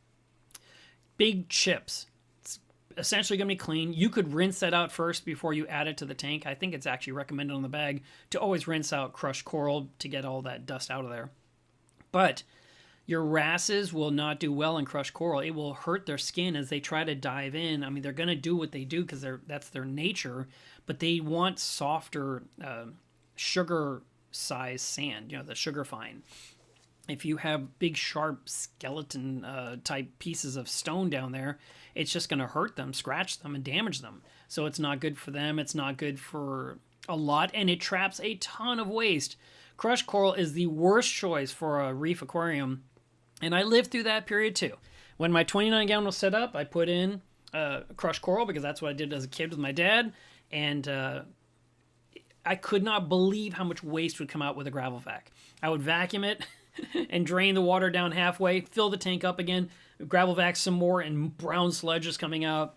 big chips, it's essentially going to be clean. You could rinse that out first before you add it to the tank. I think it's actually recommended on the bag to always rinse out crushed coral to get all that dust out of there. But your wrasses will not do well in crushed coral. It will hurt their skin as they try to dive in. I mean, they're going to do what they do because that's their nature, but they want softer sugar size sand, the sugar fine. If you have big, sharp skeleton type pieces of stone down there, it's just going to hurt them, scratch them, and damage them. So it's not good for them. It's not good for a lot, and it traps a ton of waste. Crushed coral is the worst choice for a reef aquarium, and I lived through that period too. When my 29-gallon was set up, I put in crushed coral because that's what I did as a kid with my dad, and I could not believe how much waste would come out with a gravel vac. I would vacuum it and drain the water down halfway, fill the tank up again, gravel vac some more, and brown sludge is coming out.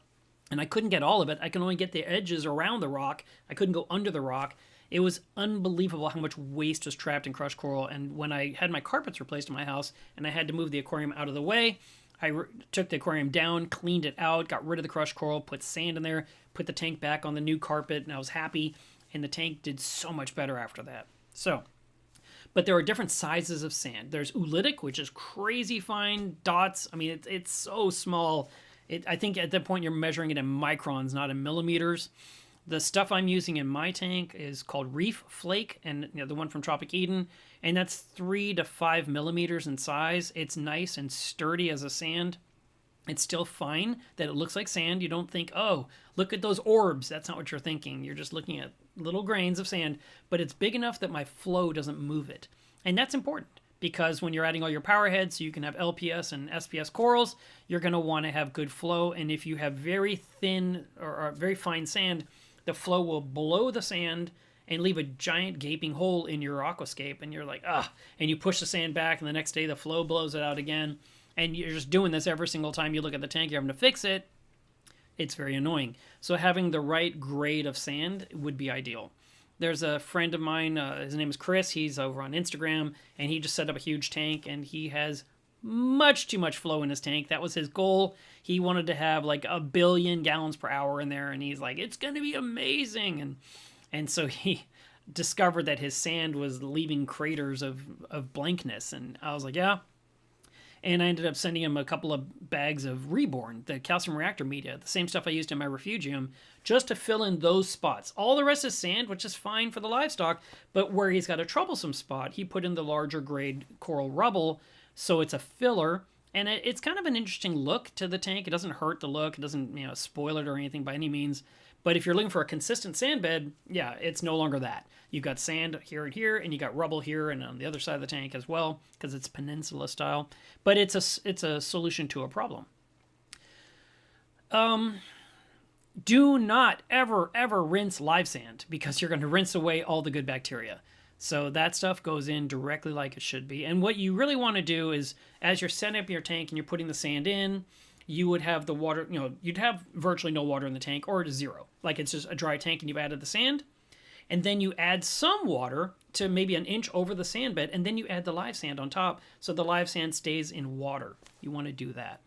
And I couldn't get all of it. I can only get the edges around the rock. I couldn't go under the rock. It was unbelievable how much waste was trapped in crushed coral. And when I had my carpets replaced in my house and I had to move the aquarium out of the way, I took the aquarium down, cleaned it out, got rid of the crushed coral, put sand in there, put the tank back on the new carpet, and I was happy. And the tank did so much better after that. But there are different sizes of sand. There's oolitic, which is crazy fine dots. I mean, it's so small. I think at that point you're measuring it in microns, not in millimeters. The stuff I'm using in my tank is called Reef Flake, and the one from Tropic Eden, and that's 3 to 5 millimeters in size. It's nice and sturdy as a sand. It's still fine that it looks like sand. You don't think, oh, look at those orbs. That's not what you're thinking. You're just looking at little grains of sand, but it's big enough that my flow doesn't move it. And that's important because when you're adding all your power heads, so you can have LPS and SPS corals, you're going to want to have good flow. And if you have very thin or very fine sand, the flow will blow the sand and leave a giant gaping hole in your aquascape. And you're like, and you push the sand back, and the next day the flow blows it out again. And you're just doing this every single time you look at the tank, you're having to fix it. It's very annoying. So having the right grade of sand would be ideal. There's a friend of mine, his name is Chris. He's over on Instagram, and he just set up a huge tank, and he has much too much flow in his tank. That was his goal. He wanted to have like 1 billion gallons per hour in there, and he's like, it's going to be amazing. And so he discovered that his sand was leaving craters of blankness, and I was like, yeah. And I ended up sending him a couple of bags of Reborn, the calcium reactor media, the same stuff I used in my refugium, just to fill in those spots. All the rest is sand, which is fine for the livestock, but where he's got a troublesome spot, he put in the larger grade coral rubble, so it's a filler, and it's kind of an interesting look to the tank. It doesn't hurt the look, it doesn't spoil it or anything by any means, but if you're looking for a consistent sand bed, yeah, it's no longer that. You've got sand here and here, and you got rubble here and on the other side of the tank as well, because it's peninsula style. But it's a solution to a problem. Do not ever rinse live sand, because you're going to rinse away all the good bacteria. So that stuff goes in directly like it should be. And what you really want to do is, as you're setting up your tank and you're putting the sand in, you would have the water, you'd have virtually no water in the tank, or zero. Like it's just a dry tank and you've added the sand. And then you add some water to maybe an inch over the sand bed, and then you add the live sand on top, so the live sand stays in water. You want to do that.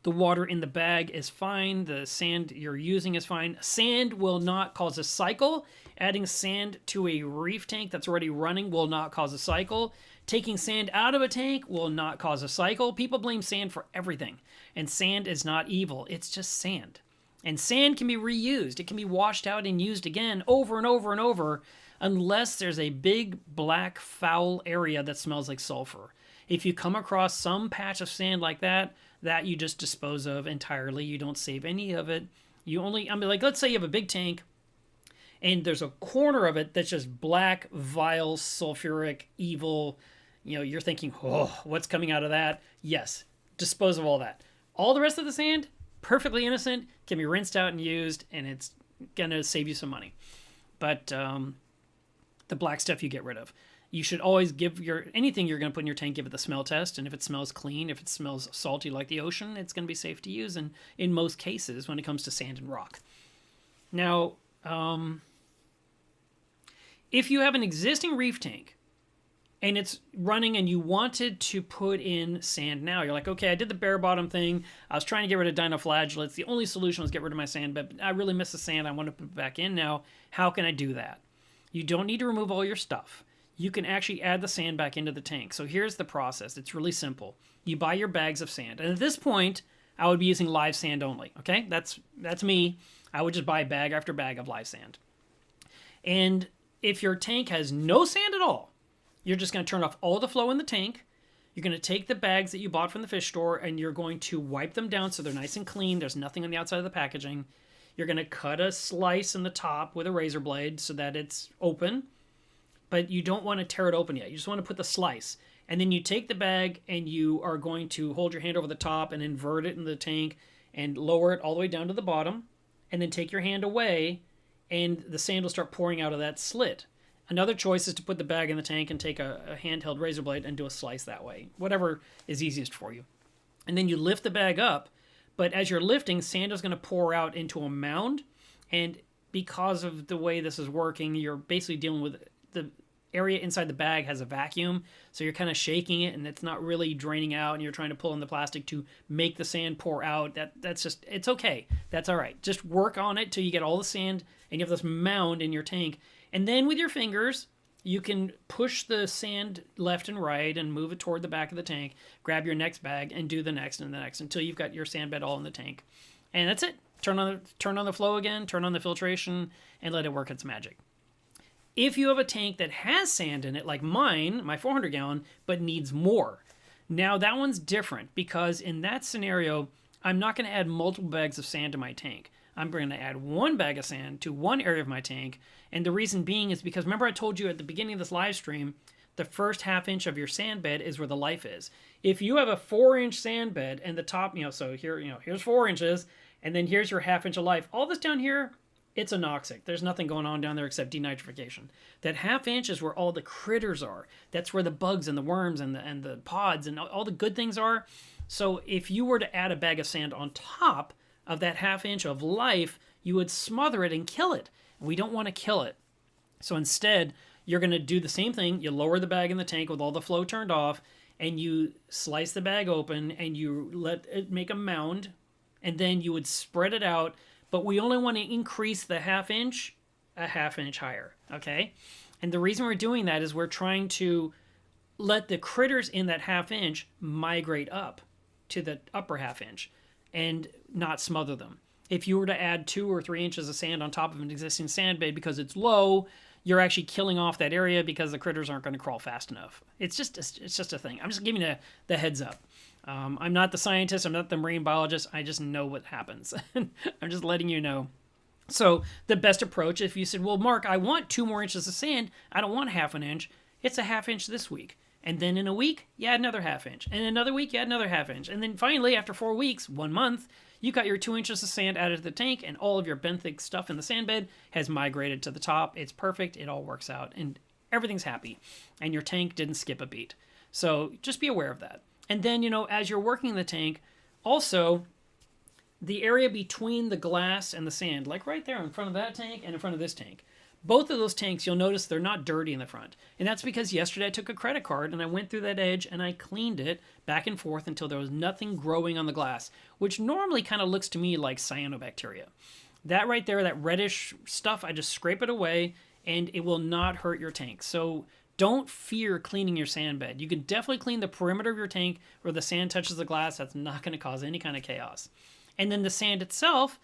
The water in the bag is fine. The sand you're using is fine. Sand will not cause a cycle. Adding sand to a reef tank that's already running will not cause a cycle. Taking sand out of a tank will not cause a cycle. People blame sand for everything, and sand is not evil. It's just sand. And sand can be reused. It can be washed out and used again over and over and over, unless there's a big black foul area that smells like sulfur. If you come across some patch of sand like that you just dispose of entirely. You don't save any of it. Let's say you have a big tank and there's a corner of it that's just black, vile, sulfuric, evil. You're thinking, oh, what's coming out of that? Yes, dispose of all that. All the rest of the sand, perfectly innocent, can be rinsed out and used, and it's going to save you some money. But the black stuff you get rid of. You should always give anything you're going to put in your tank, give it the smell test, and if it smells clean, if it smells salty like the ocean, it's going to be safe to use in most cases when it comes to sand and rock. Now, if you have an existing reef tank and it's running and you wanted to put in sand now, you're like, okay, I did the bare bottom thing. I was trying to get rid of dinoflagellates. The only solution was get rid of my sand, but I really miss the sand. I want to put it back in now. How can I do that? You don't need to remove all your stuff. You can actually add the sand back into the tank. So here's the process. It's really simple. You buy your bags of sand. And at this point, I would be using live sand only. Okay? That's me. I would just buy bag after bag of live sand. And if your tank has no sand at all, you're just going to turn off all the flow in the tank. You're going to take the bags that you bought from the fish store and you're going to wipe them down so they're nice and clean. There's nothing on the outside of the packaging. You're going to cut a slice in the top with a razor blade so that it's open, but you don't want to tear it open yet. You just want to put the slice. And then you take the bag and you are going to hold your hand over the top and invert it in the tank and lower it all the way down to the bottom. And then take your hand away and the sand will start pouring out of that slit. Another choice is to put the bag in the tank and take a handheld razor blade and do a slice that way. Whatever is easiest for you. And then you lift the bag up, but as you're lifting, sand is going to pour out into a mound. And because of the way this is working, you're basically dealing with the area inside the bag has a vacuum. So you're kind of shaking it and it's not really draining out and you're trying to pull in the plastic to make the sand pour out. That's just, it's okay. That's all right. Just work on it till you get all the sand and you have this mound in your tank. And then with your fingers, you can push the sand left and right and move it toward the back of the tank, grab your next bag and do the next and the next until you've got your sand bed all in the tank. And that's it. Turn on the flow again, turn on the filtration, and let it work its magic. If you have a tank that has sand in it, like mine, my 400 gallon, but needs more, now that one's different because in that scenario, I'm not going to add multiple bags of sand to my tank. I'm going to add one bag of sand to one area of my tank. And the reason being is because remember I told you at the beginning of this live stream, the first half inch of your sand bed is where the life is. If you have a 4-inch sand bed and the top, so here, here's 4 inches and then here's your half inch of life. All this down here, it's anoxic. There's nothing going on down there except denitrification. That half inch is where all the critters are. That's where the bugs and the worms and the pods and all the good things are. So if you were to add a bag of sand on top of that half inch of life, you would smother it and kill it. We don't want to kill it. So instead, you're going to do the same thing. You lower the bag in the tank with all the flow turned off, and you slice the bag open, and you let it make a mound, and then you would spread it out. But we only want to increase the half inch a half inch higher, okay? And the reason we're doing that is we're trying to let the critters in that half inch migrate up to the upper half inch and not smother them. If you were to add 2 or 3 inches of sand on top of an existing sand bed because it's low, you're actually killing off that area because the critters aren't going to crawl fast enough. It's just a thing. I'm just giving you the heads up. I'm not the scientist. I'm not the marine biologist. I just know what happens. I'm just letting you know. So the best approach, if you said, well, Mark, I want 2 more inches of sand. I don't want half an inch. It's a half inch this week. And then in a week, you add another half inch. And another week, you add another half inch. And then finally, after 4 weeks, 1 month, you got your 2 inches of sand added to the tank, and all of your benthic stuff in the sand bed has migrated to the top. It's perfect. It all works out, and everything's happy. And your tank didn't skip a beat. So just be aware of that. And then, as you're working the tank, also, the area between the glass and the sand, like right there in front of that tank and in front of this tank, both of those tanks, you'll notice they're not dirty in the front. And that's because yesterday I took a credit card and I went through that edge and I cleaned it back and forth until there was nothing growing on the glass, which normally kind of looks to me like cyanobacteria. That right there, that reddish stuff, I just scrape it away and it will not hurt your tank. So don't fear cleaning your sand bed. You can definitely clean the perimeter of your tank where the sand touches the glass. That's not going to cause any kind of chaos. And then the sand itself,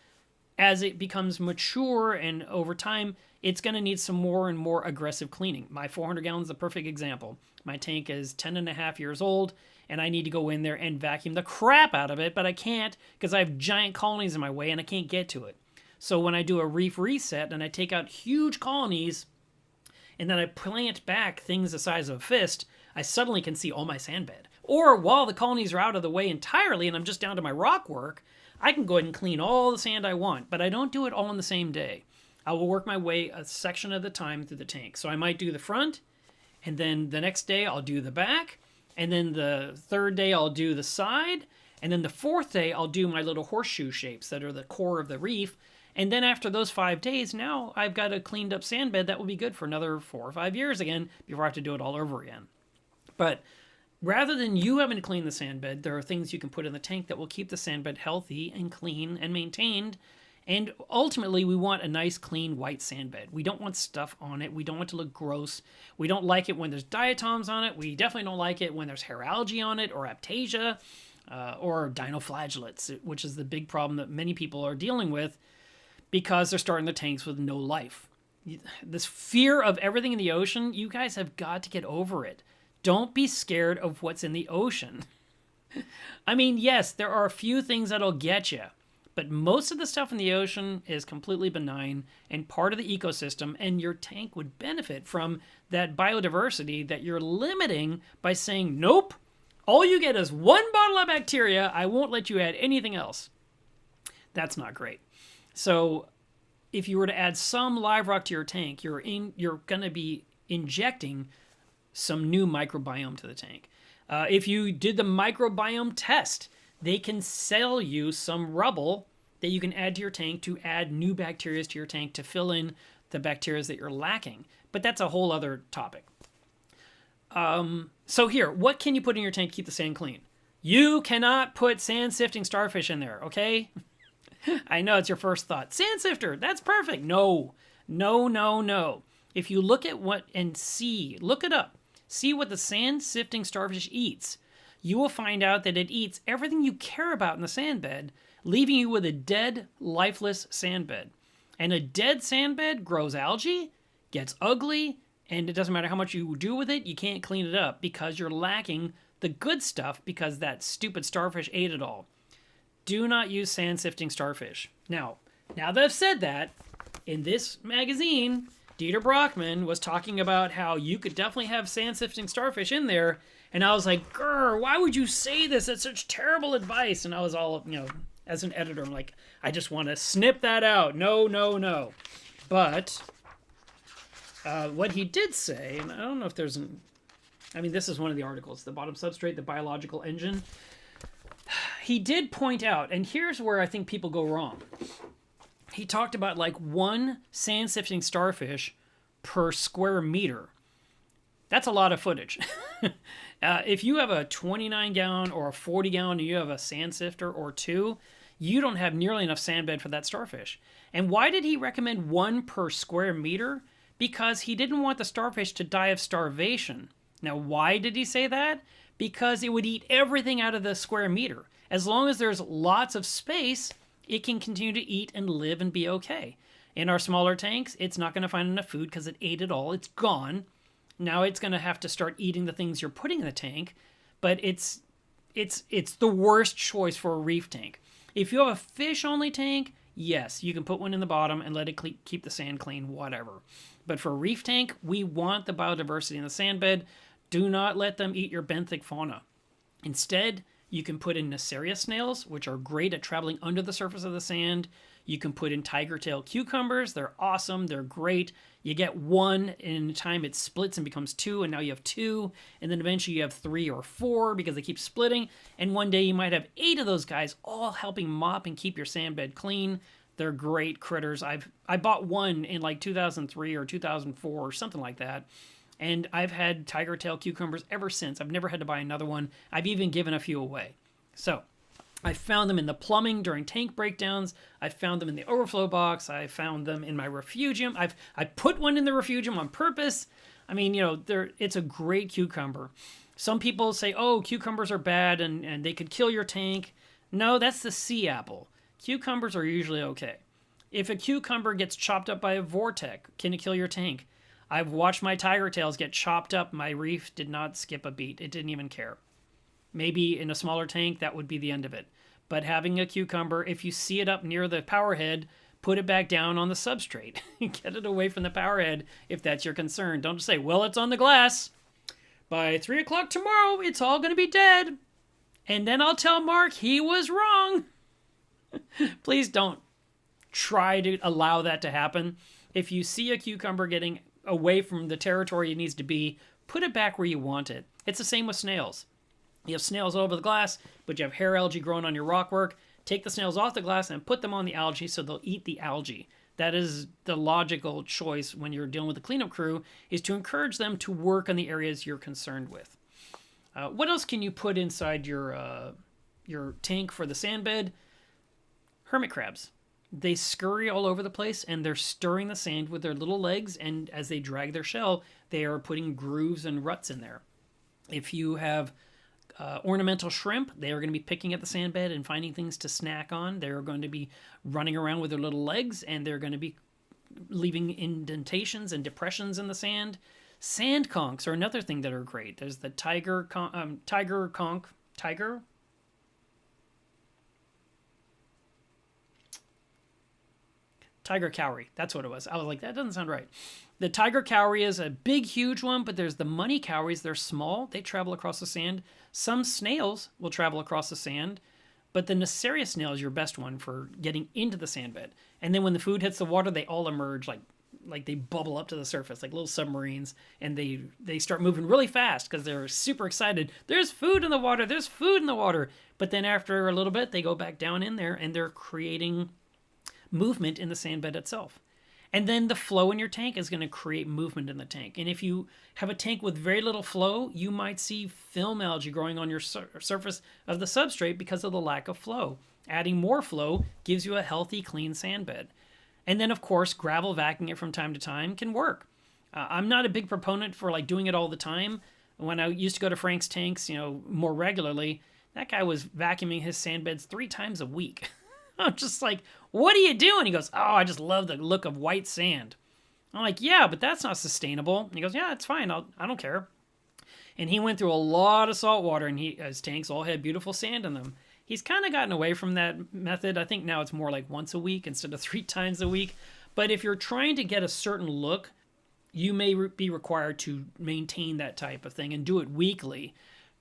as it becomes mature and over time, it's going to need some more and more aggressive cleaning. My 400 gallons is a perfect example. My tank is 10 and a half years old, and I need to go in there and vacuum the crap out of it, but I can't because I have giant colonies in my way and I can't get to it. So when I do a reef reset and I take out huge colonies and then I plant back things the size of a fist, I suddenly can see all my sand bed. Or while the colonies are out of the way entirely and I'm just down to my rock work, I can go ahead and clean all the sand I want, but I don't do it all in the same day. I will work my way a section at a time through the tank. So I might do the front, and then the next day I'll do the back, and then the third day I'll do the side, and then the fourth day I'll do my little horseshoe shapes that are the core of the reef. And then after those 5 days, now I've got a cleaned up sand bed that will be good for another 4 or 5 years again before I have to do it all over again. But rather than you having to clean the sand bed, there are things you can put in the tank that will keep the sand bed healthy and clean and maintained. And ultimately, we want a nice, clean, white sand bed. We don't want stuff on it. We don't want it to look gross. We don't like it when there's diatoms on it. We definitely don't like it when there's hair algae on it or aptasia or dinoflagellates, which is the big problem that many people are dealing with because they're starting the tanks with no life. This fear of everything in the ocean, you guys have got to get over it. Don't be scared of what's in the ocean. I mean, yes, there are a few things that'll get you, but most of the stuff in the ocean is completely benign and part of the ecosystem, and your tank would benefit from that biodiversity that you're limiting by saying, nope, all you get is one bottle of bacteria. I won't let you add anything else. That's not great. So if you were to add some live rock to your tank, you're going to be injecting some new microbiome to the tank. If you did the microbiome test, they can sell you some rubble that you can add to your tank to add new bacteria to your tank to fill in the bacteria that you're lacking. But that's a whole other topic. So here, what can you put in your tank to keep the sand clean? You cannot put sand sifting starfish in there, okay? I know it's your first thought. Sand sifter, that's perfect. No. If you look at what and see, look it up. See what the sand sifting starfish eats. You will find out that it eats everything you care about in the sand bed, leaving you with a dead, lifeless sand bed. And a dead sand bed grows algae, gets ugly, and it doesn't matter how much you do with it, you can't clean it up because you're lacking the good stuff because that stupid starfish ate it all. Do not use sand sifting starfish. Now that I've said that, in this magazine, Dieter Brockman was talking about how you could definitely have sand sifting starfish in there. And I was like, grr, why would you say this? That's such terrible advice. And I was all, as an editor, I'm like, I just want to snip that out. No. But what he did say, and I don't know if there's this is one of the articles, the bottom substrate, the biological engine. He did point out, and here's where I think people go wrong. He talked about like one sand sifting starfish per square meter. That's a lot of footage. If you have a 29 gallon or a 40 gallon and you have a sand sifter or two, you don't have nearly enough sand bed for that starfish. And why did he recommend one per square meter? Because he didn't want the starfish to die of starvation. Now, why did he say that? Because it would eat everything out of the square meter. As long as there's lots of space, it can continue to eat and live and be okay. In our smaller tanks, it's not going to find enough food because it ate it all. It's gone. Now it's going to have to start eating the things you're putting in the tank, but it's the worst choice for a reef tank. If you have a fish-only tank, yes, you can put one in the bottom and let it keep the sand clean, whatever. But for a reef tank, we want the biodiversity in the sand bed. Do not let them eat your benthic fauna. Instead, you can put in Neisseria snails, which are great at traveling under the surface of the sand. You can put in tiger tail cucumbers. They're awesome. They're great. You get one, and in time it splits and becomes two, and now you have two, and then eventually you have 3 or 4 because they keep splitting, and one day you might have 8 of those guys all helping mop and keep your sand bed clean. They're great critters. I bought one in like 2003 or 2004 or something like that, and I've had tiger tail cucumbers ever since. I've never had to buy another one. I've even given a few away. So I found them in the plumbing during tank breakdowns. I found them in the overflow box. I found them in my refugium. I put one in the refugium on purpose. I mean, it's a great cucumber. Some people say, oh, cucumbers are bad and they could kill your tank. No, that's the sea apple. Cucumbers are usually okay. If a cucumber gets chopped up by a vortex, can it kill your tank? I've watched my tiger tails get chopped up. My reef did not skip a beat. It didn't even care. Maybe in a smaller tank, that would be the end of it. But having a cucumber, if you see it up near the power head, put it back down on the substrate. Get it away from the power head if that's your concern. Don't just say, well, it's on the glass. By 3 o'clock tomorrow, it's all going to be dead. And then I'll tell Mark he was wrong. Please don't try to allow that to happen. If you see a cucumber getting away from the territory it needs to be, put it back where you want it. It's the same with snails. You have snails all over the glass, but you have hair algae growing on your rockwork. Take the snails off the glass and put them on the algae so they'll eat the algae. That is the logical choice when you're dealing with the cleanup crew, is to encourage them to work on the areas you're concerned with. What else can you put inside your tank for the sand bed? Hermit crabs. They scurry all over the place and they're stirring the sand with their little legs, and as they drag their shell, they are putting grooves and ruts in there. If you have ornamental shrimp, they are going to be picking at the sand bed and finding things to snack on. They're going to be running around with their little legs, and they're going to be leaving indentations and depressions in the sand. Sand conchs are another thing that are great. There's the tiger cowrie. That's what it was. I was like, that doesn't sound right. The tiger cowrie is a big, huge one, but there's the money cowries. They're small. They travel across the sand. Some snails will travel across the sand, but the Nacerius snail is your best one for getting into the sand bed. And then when the food hits the water, they all emerge like they bubble up to the surface like little submarines, and they start moving really fast because they're super excited. There's food in the water. There's food in the water. But then after a little bit, they go back down in there, and they're creating movement in the sand bed itself. And then the flow in your tank is going to create movement in the tank. And if you have a tank with very little flow, you might see film algae growing on your surface of the substrate because of the lack of flow. Adding more flow gives you a healthy, clean sand bed. And then, of course, gravel vacuuming it from time to time can work. I'm not a big proponent for like doing it all the time. When I used to go to Frank's tanks, more regularly, that guy was vacuuming his sand beds 3 times a week. I'm just like, what are you doing? He goes, oh, I just love the look of white sand. I'm like, yeah, but that's not sustainable. And he goes, yeah, it's fine. I don't care. And he went through a lot of salt water, and his tanks all had beautiful sand in them. He's kind of gotten away from that method. I think now it's more like once a week instead of 3 times a week. But if you're trying to get a certain look, you may be required to maintain that type of thing and do it weekly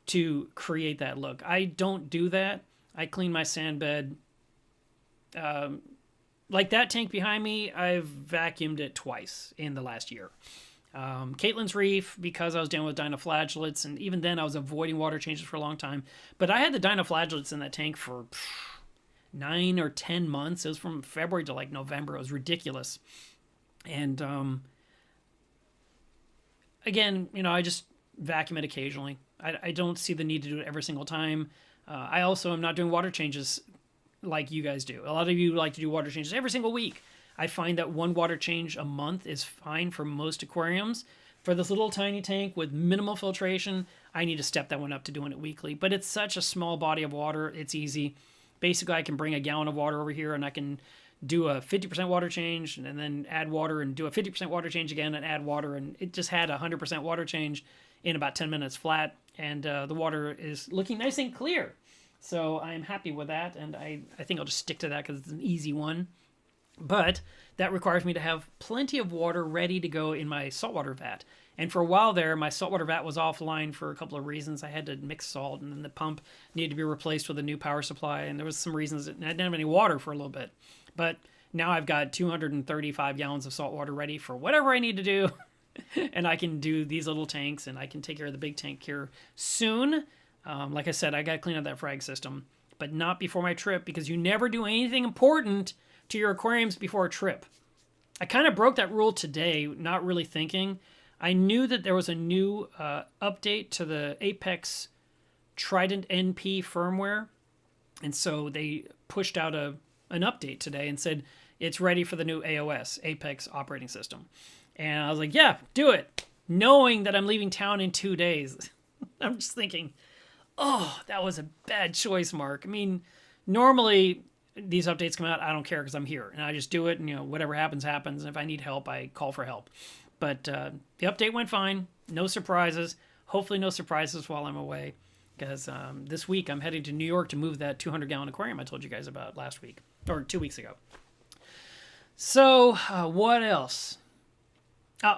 to create that look. I don't do that. I clean my sand bed. Like that tank behind me, I've vacuumed it twice in the last year. Caitlin's Reef, because I was dealing with dinoflagellates, and even then I was avoiding water changes for a long time. But I had the dinoflagellates in that tank for 9 or 10 months. It was from February to like November. It was ridiculous. And again, I just vacuum it occasionally. I don't see the need to do it every single time. I also am not doing water changes like you guys do. A lot of you like to do water changes every single week. I find that 1 water change a month is fine for most aquariums. For this little tiny tank with minimal filtration, I need to step that one up to doing it weekly. But it's such a small body of water, it's easy. Basically, I can bring a gallon of water over here, and I can do a 50% water change, and then add water, and do a 50% water change again, and add water. And it just had a 100% water change in about 10 minutes flat, and the water is looking nice and clear. So I'm happy with that, and I think I'll just stick to that because it's an easy one. But that requires me to have plenty of water ready to go in my saltwater vat. And for a while there, my saltwater vat was offline for a couple of reasons. I had to mix salt, and then the pump needed to be replaced with a new power supply, and there was some reasons that I didn't have any water for a little bit. But now I've got 235 gallons of salt water ready for whatever I need to do, and I can do these little tanks, and I can take care of the big tank here soon. Like I said, I got to clean up that frag system, but not before my trip, because you never do anything important to your aquariums before a trip. I kind of broke that rule today, not really thinking. I knew that there was a new update to the Apex Trident NP firmware, and so they pushed out an update today and said it's ready for the new AOS, Apex operating system. And I was like, yeah, do it, knowing that I'm leaving town in 2 days. I'm just thinking, oh, that was a bad choice, Mark. I mean, normally these updates come out, I don't care because I'm here. And I just do it, and whatever happens, happens. And if I need help, I call for help. But the update went fine. No surprises. Hopefully no surprises while I'm away. Because this week I'm heading to New York to move that 200-gallon aquarium I told you guys about last week. Or 2 weeks ago. So, what else?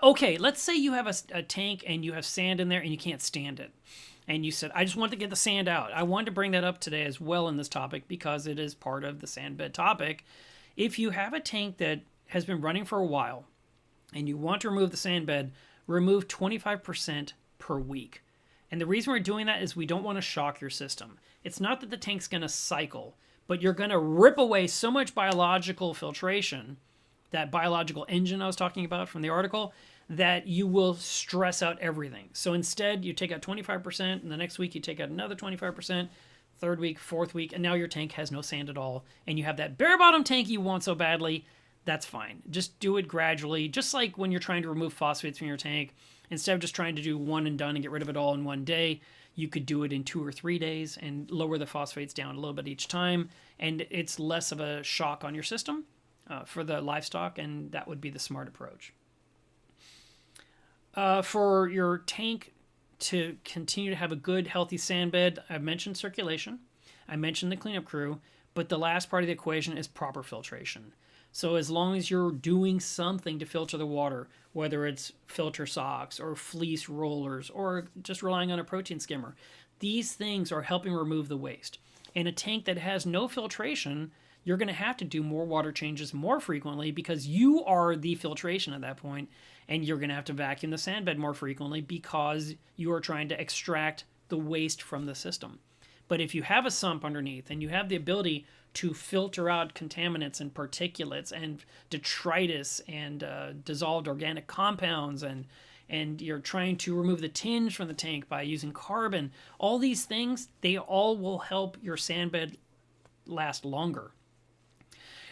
Okay, let's say you have a tank and you have sand in there and you can't stand it. And you said, I just want to get the sand out. I wanted to bring that up today as well in this topic because it is part of the sand bed topic. If you have a tank that has been running for a while and you want to remove the sand bed, remove 25% per week. And the reason we're doing that is we don't want to shock your system. It's not that the tank's going to cycle, but you're going to rip away so much biological filtration, that biological engine I was talking about from the article, that you will stress out everything. So instead, you take out 25%, and the next week you take out another 25%, third week, fourth week, and now your tank has no sand at all, and you have that bare bottom tank you want so badly. That's fine. Just do it gradually, just like when you're trying to remove phosphates from your tank. Instead of just trying to do one and done and get rid of it all in one day, you could do it in 2 or 3 days and lower the phosphates down a little bit each time, and it's less of a shock on your system. for the livestock, and that would be the smart approach. For your tank to continue to have a good, healthy sand bed, I mentioned circulation, I mentioned the cleanup crew, but the last part of the equation is proper filtration. So as long as you're doing something to filter the water, whether it's filter socks or fleece rollers or just relying on a protein skimmer, these things are helping remove the waste. In a tank that has no filtration, you're going to have to do more water changes more frequently because you are the filtration at that point, and you're going to have to vacuum the sand bed more frequently because you are trying to extract the waste from the system. But if you have a sump underneath and you have the ability to filter out contaminants and particulates and detritus and dissolved organic compounds, and you're trying to remove the tinge from the tank by using carbon, all these things, they all will help your sand bed last longer.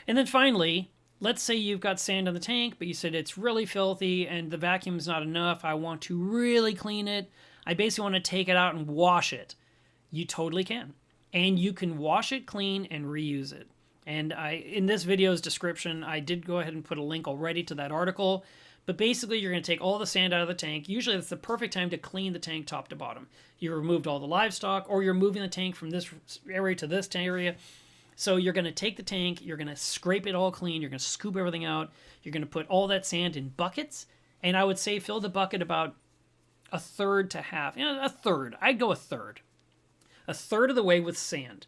And then finally, let's say you've got sand in the tank, but you said it's really filthy and the vacuum's not enough. I want to really clean it. I basically want to take it out and wash it. You totally can. And you can wash it clean and reuse it. And in this video's description, I did go ahead and put a link already to that article. But basically, you're going to take all the sand out of the tank. Usually, that's the perfect time to clean the tank top to bottom. You removed all the livestock, or you're moving the tank from this area to this area. So you're going to take the tank, you're going to scrape it all clean, you're going to scoop everything out, you're going to put all that sand in buckets, and I would say fill the bucket about a third to half. A third. I'd go a third. A third of the way with sand,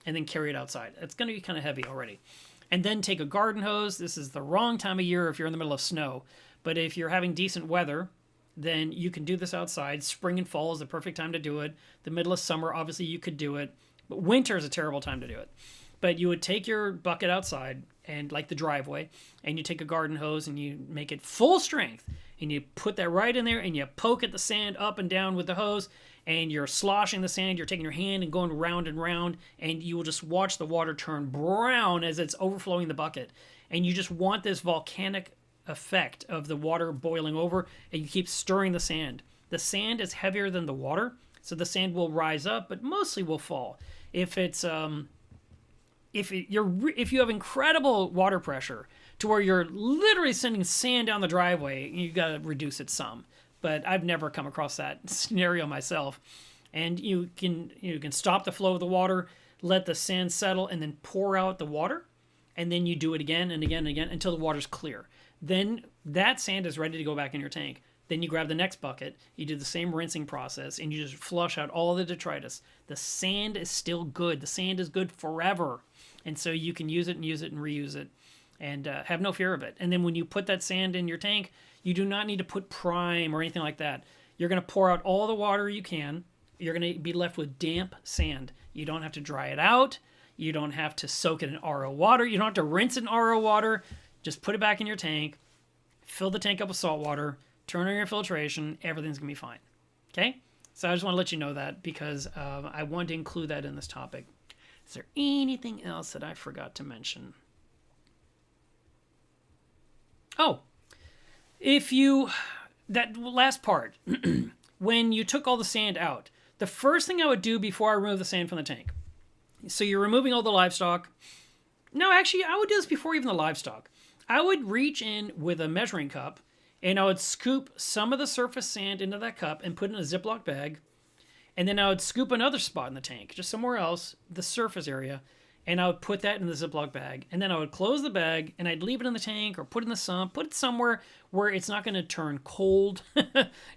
and then carry it outside. It's going to be kind of heavy already. And then take a garden hose. This is the wrong time of year if you're in the middle of snow. But if you're having decent weather, then you can do this outside. Spring and fall is the perfect time to do it. The middle of summer, obviously, you could do it. But winter is a terrible time to do it. But you would take your bucket outside, and like the driveway, and you take a garden hose and you make it full strength. And you put that right in there, and you poke at the sand up and down with the hose, and you're sloshing the sand. You're taking your hand and going round and round, and you will just watch the water turn brown as it's overflowing the bucket. And you just want this volcanic effect of the water boiling over, and you keep stirring the sand. The sand is heavier than the water, so the sand will rise up, but mostly will fall. If you have incredible water pressure to where you're literally sending sand down the driveway, you got to reduce it some. But I've never come across that scenario myself. And you can stop the flow of the water, let the sand settle, and then pour out the water. And then you do it again and again and again until the water's clear. Then that sand is ready to go back in your tank. Then you grab the next bucket, you do the same rinsing process, and you just flush out all the detritus. The sand is still good. The sand is good forever. And so you can use it and reuse it and have no fear of it. And then when you put that sand in your tank, you do not need to put prime or anything like that. You're going to pour out all the water you can. You're going to be left with damp sand. You don't have to dry it out. You don't have to soak it in RO water. You don't have to rinse it in RO water. Just put it back in your tank. Fill the tank up with salt water. Turn on your filtration. Everything's going to be fine. Okay? So I just want to let you know that because I wanted to include that in this topic. Is there anything else that I forgot to mention? Oh, that last part, when you took all the sand out, the first thing I would do before I remove the sand from the tank. So you're removing all the livestock. No, actually, I would do this before even the livestock. I would reach in with a measuring cup and I would scoop some of the surface sand into that cup and put it in a Ziploc bag. And then I would scoop another spot in the tank, just somewhere else, the surface area, and I would put that in the Ziploc bag. And then I would close the bag, and I'd leave it in the tank or put it in the sump, put it somewhere where it's not going to turn cold.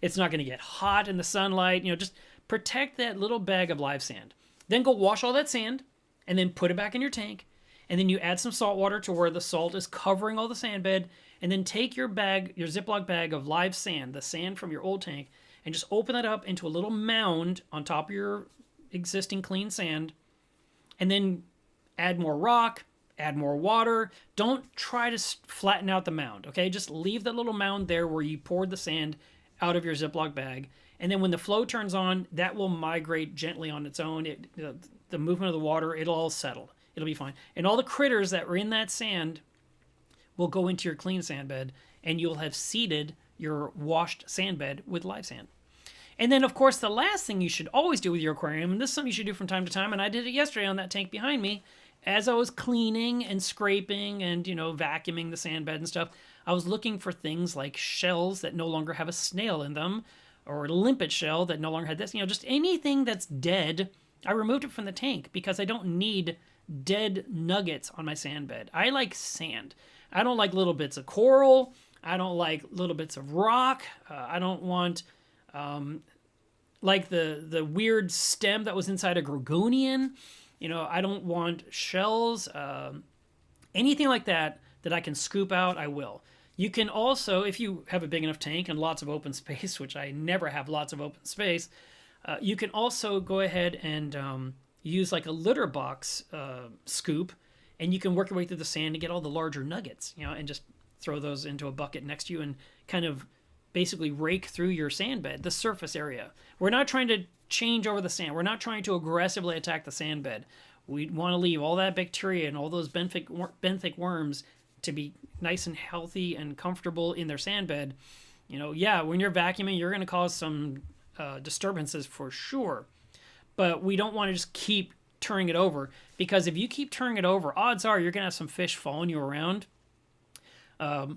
It's not going to get hot in the sunlight. Just protect that little bag of live sand. Then go wash all that sand, and then put it back in your tank. And then you add some salt water to where the salt is covering all the sand bed. And then take your bag, your Ziploc bag of live sand, the sand from your old tank, and just open that up into a little mound on top of your existing clean sand. And then add more rock, add more water. Don't try to flatten out the mound, okay? Just leave that little mound there where you poured the sand out of your Ziploc bag. And then when the flow turns on, that will migrate gently on its own. The movement of the water, it'll all settle. It'll be fine. And all the critters that were in that sand will go into your clean sand bed, and you'll have seeded your washed sand bed with live sand. And then, of course, the last thing you should always do with your aquarium, and this is something you should do from time to time, and I did it yesterday on that tank behind me, as I was cleaning and scraping and, vacuuming the sand bed and stuff, I was looking for things like shells that no longer have a snail in them, or a limpet shell that no longer had this, just anything that's dead. I removed it from the tank because I don't need dead nuggets on my sand bed. I like sand. I don't like little bits of coral. I don't like little bits of rock. I don't want like the weird stem that was inside a gorgonian. I don't want shells. Anything like that I can scoop out, I will. You can also, if you have a big enough tank and lots of open space, which I never have lots of open space, you can also go ahead and use like a litter box scoop, and you can work your way through the sand to get all the larger nuggets, and just throw those into a bucket next to you and kind of basically rake through your sand bed, the surface area. We're not trying to change over the sand. We're not trying to aggressively attack the sand bed. We want to leave all that bacteria and all those benthic worms to be nice and healthy and comfortable in their sand bed. Yeah, when you're vacuuming, you're going to cause some disturbances for sure. But we don't want to just keep turning it over, because if you keep turning it over, odds are you're going to have some fish following you around.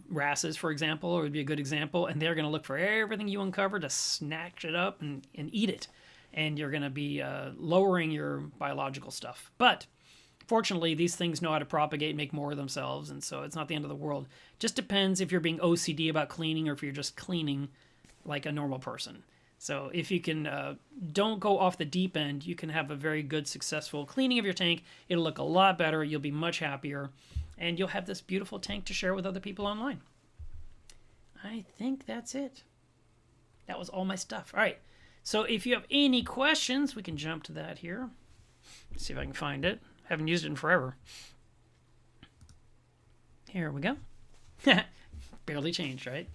Wrasses, for example, would be a good example, and they're going to look for everything you uncover to snatch it up and eat it. And you're going to be lowering your biological stuff. But fortunately, these things know how to propagate and make more of themselves, and so it's not the end of the world. Just depends if you're being OCD about cleaning or if you're just cleaning like a normal person. So if you can don't go off the deep end, you can have a very good, successful cleaning of your tank. It'll look a lot better. You'll be much happier, and you'll have this beautiful tank to share with other people online. I think that's it. That was all my stuff. All right. So if you have any questions, we can jump to that here. Let's see if I can find it. Haven't used it in forever. Here we go. Barely changed, right?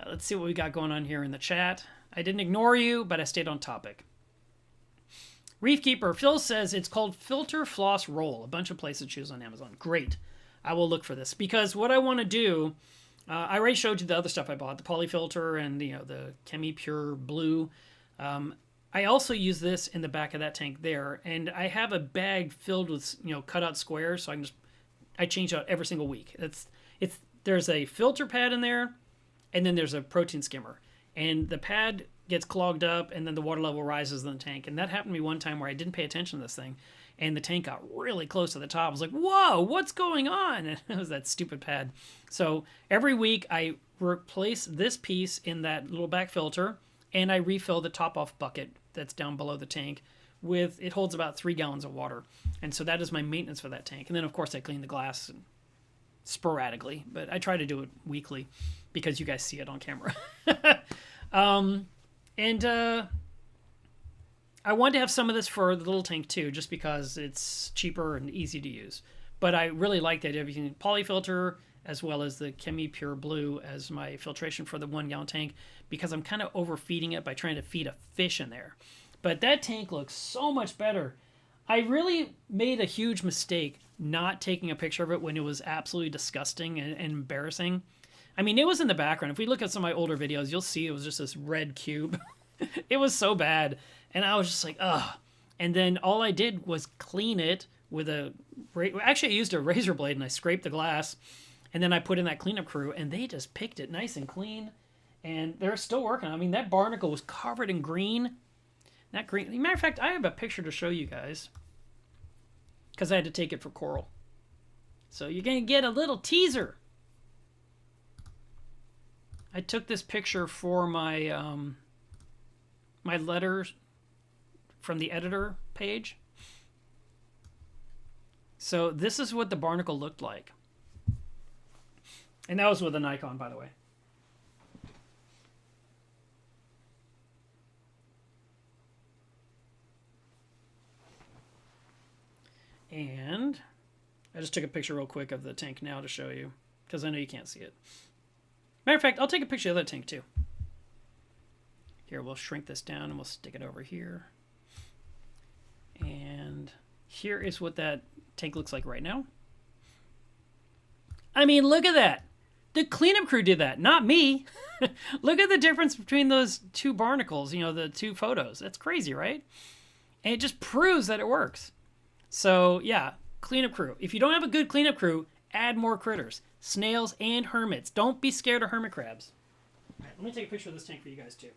Let's see what we got going on here in the chat. I didn't ignore you, but I stayed on topic. Reef Keeper, Phil says it's called Filter Floss Roll. A bunch of places to choose on Amazon. Great. I will look for this, because what I want to do, I already showed you the other stuff I bought, the polyfilter and the Chemi Pure Blue. I also use this in the back of that tank there, and I have a bag filled with cut out squares, so I change out every single week. There's a filter pad in there, and then there's a protein skimmer, and the pad gets clogged up, and then the water level rises in the tank. And that happened to me one time where I didn't pay attention to this thing, and the tank got really close to the top. I was like, whoa, what's going on? And it was that stupid pad. So every week I replace this piece in that little back filter, and I refill the top off bucket that's down below the tank it holds about 3 gallons of water. And so that is my maintenance for that tank. And then of course I clean the glass sporadically, but I try to do it weekly because you guys see it on camera. I wanted to have some of this for the little tank too, just because it's cheaper and easy to use. But I really like the idea of using polyfilter as well as the Chemi Pure Blue as my filtration for the 1 gallon tank, because I'm kind of overfeeding it by trying to feed a fish in there. But that tank looks so much better. I really made a huge mistake not taking a picture of it when it was absolutely disgusting and embarrassing. I mean, it was in the background. If we look at some of my older videos, you'll see it was just this red cube. It was so bad. And I was just like, ugh. And then all I did was clean it with actually I used a razor blade and I scraped the glass. And then I put in that cleanup crew, and they just picked it nice and clean. And they're still working. I mean, that barnacle was covered in green. That green. As a matter of fact, I have a picture to show you guys, because I had to take it for coral. So you're going to get a little teaser. I took this picture for my my letters from the editor page. So this is what the barnacle looked like. And that was with a Nikon, by the way. And I just took a picture real quick of the tank now to show you, because I know you can't see it. Matter of fact, I'll take a picture of the other tank too. Here, we'll shrink this down and we'll stick it over here. And here is what that tank looks like right now. I mean, look at that. The cleanup crew did that, not me. Look at the difference between those two barnacles, the two photos. That's crazy, right? And it just proves that it works. So, yeah, Cleanup crew. If you don't have a good cleanup crew, add more critters. Snails and hermits. Don't be scared of hermit crabs. All right, let me take a picture of this tank for you guys too.